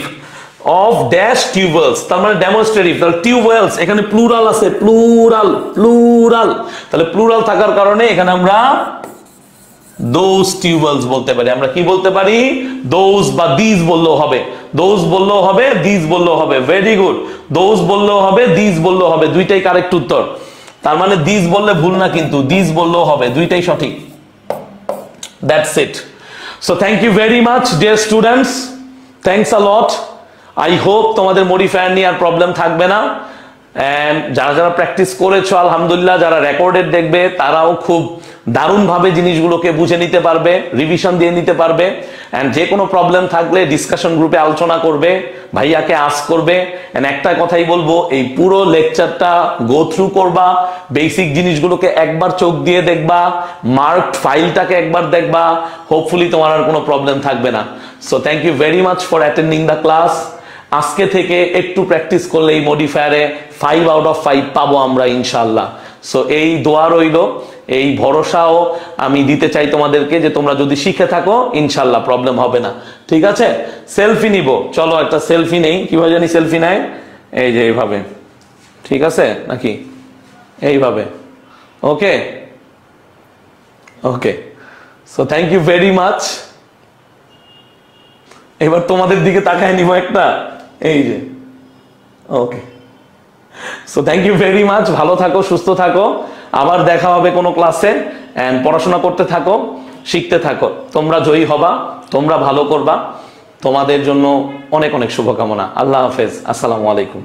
of dash tubewells. তার মানে ডেমনস্ট্রেটিভ। তাহলে টিউবওয়েলস এখানে প্লুরাল আছে, প্লুরাল। তাহলে প্লুরাল থাকার কারণে এখানে আমরা দোজ টিউবওয়েলস বলতে পারি। আমরা কি বলতে পারি? দোজ বা দিজ বললেও হবে, দোজ বললেও হবে, দিজ বললেও হবে। Very good. দোজ বললেও হবে, দিজ বললেও হবে, দুইটাই কারেক্ট উত্তর। তার মানে দিজ বললে ভুল না, কিন্তু দিজ বললেও হবে, দুইটাই সঠিক। That's it. So thank you very much dear students, thanks a lot. I hope তোমাদের মডিফায়ার নিয়ে আর প্রবলেম থাকবে না। এন্ড যারা প্র্যাকটিস করেছো আলহামদুলিল্লাহ, যারা রেকর্ডেড দেখবে তারাও খুব দারুণভাবে জিনিসগুলোকে বুঝে নিতে পারবে, রিভিশন দিয়ে নিতে পারবে। এন্ড যে কোনো প্রবলেম থাকলে ডিসকাশন গ্রুপে আলোচনা করবে, ভাইয়াকে আস্ক করবে। এন্ড একটা কথাই বলবো, এই পুরো লেকচারটা গো থ্রু করবা, বেসিক জিনিসগুলোকে একবার চোখ দিয়ে দেখবা, মার্কড ফাইলটাকে একবার দেখবা, হোপফুলি তোমার আর কোনো প্রবলেম থাকবে না। So thank you very much for attending the class. আজকে থেকে একটু প্র্যাকটিস করলে এই মডিফায়ারে 5 আউট অফ 5 পাবো আমরা ইনশাআল্লাহ। সো এই দোয়া রইল, এই ভরসাও আমি দিতে চাই তোমাদেরকে যে তোমরা যদি শিখে থাকো ইনশাআল্লাহ প্রবলেম হবে না। ঠিক আছে, সেলফি নিব, চলো একটা সেলফি নেই। কিভাবে জানি সেলফি নেয়? এই যে এইভাবে, ঠিক আছে নাকি? এইভাবে। Okay okay. So thank you very much. এবার তোমাদের দিকে তাকায় নিব একটা, এই যে। Okay. So thank you very much. ভালো থাকো, সুস্থ থাকো। আবার দেখা হবে কোনো ক্লাসে। এন্ড পড়াশোনা করতে থাকো, শিখতে থাকো। তোমরা জয়ী হবা, তোমরা ভালো করবা। তোমাদের জন্য অনেক অনেক শুভকামনা। আল্লাহ হাফেজ। আসসালামু আলাইকুম।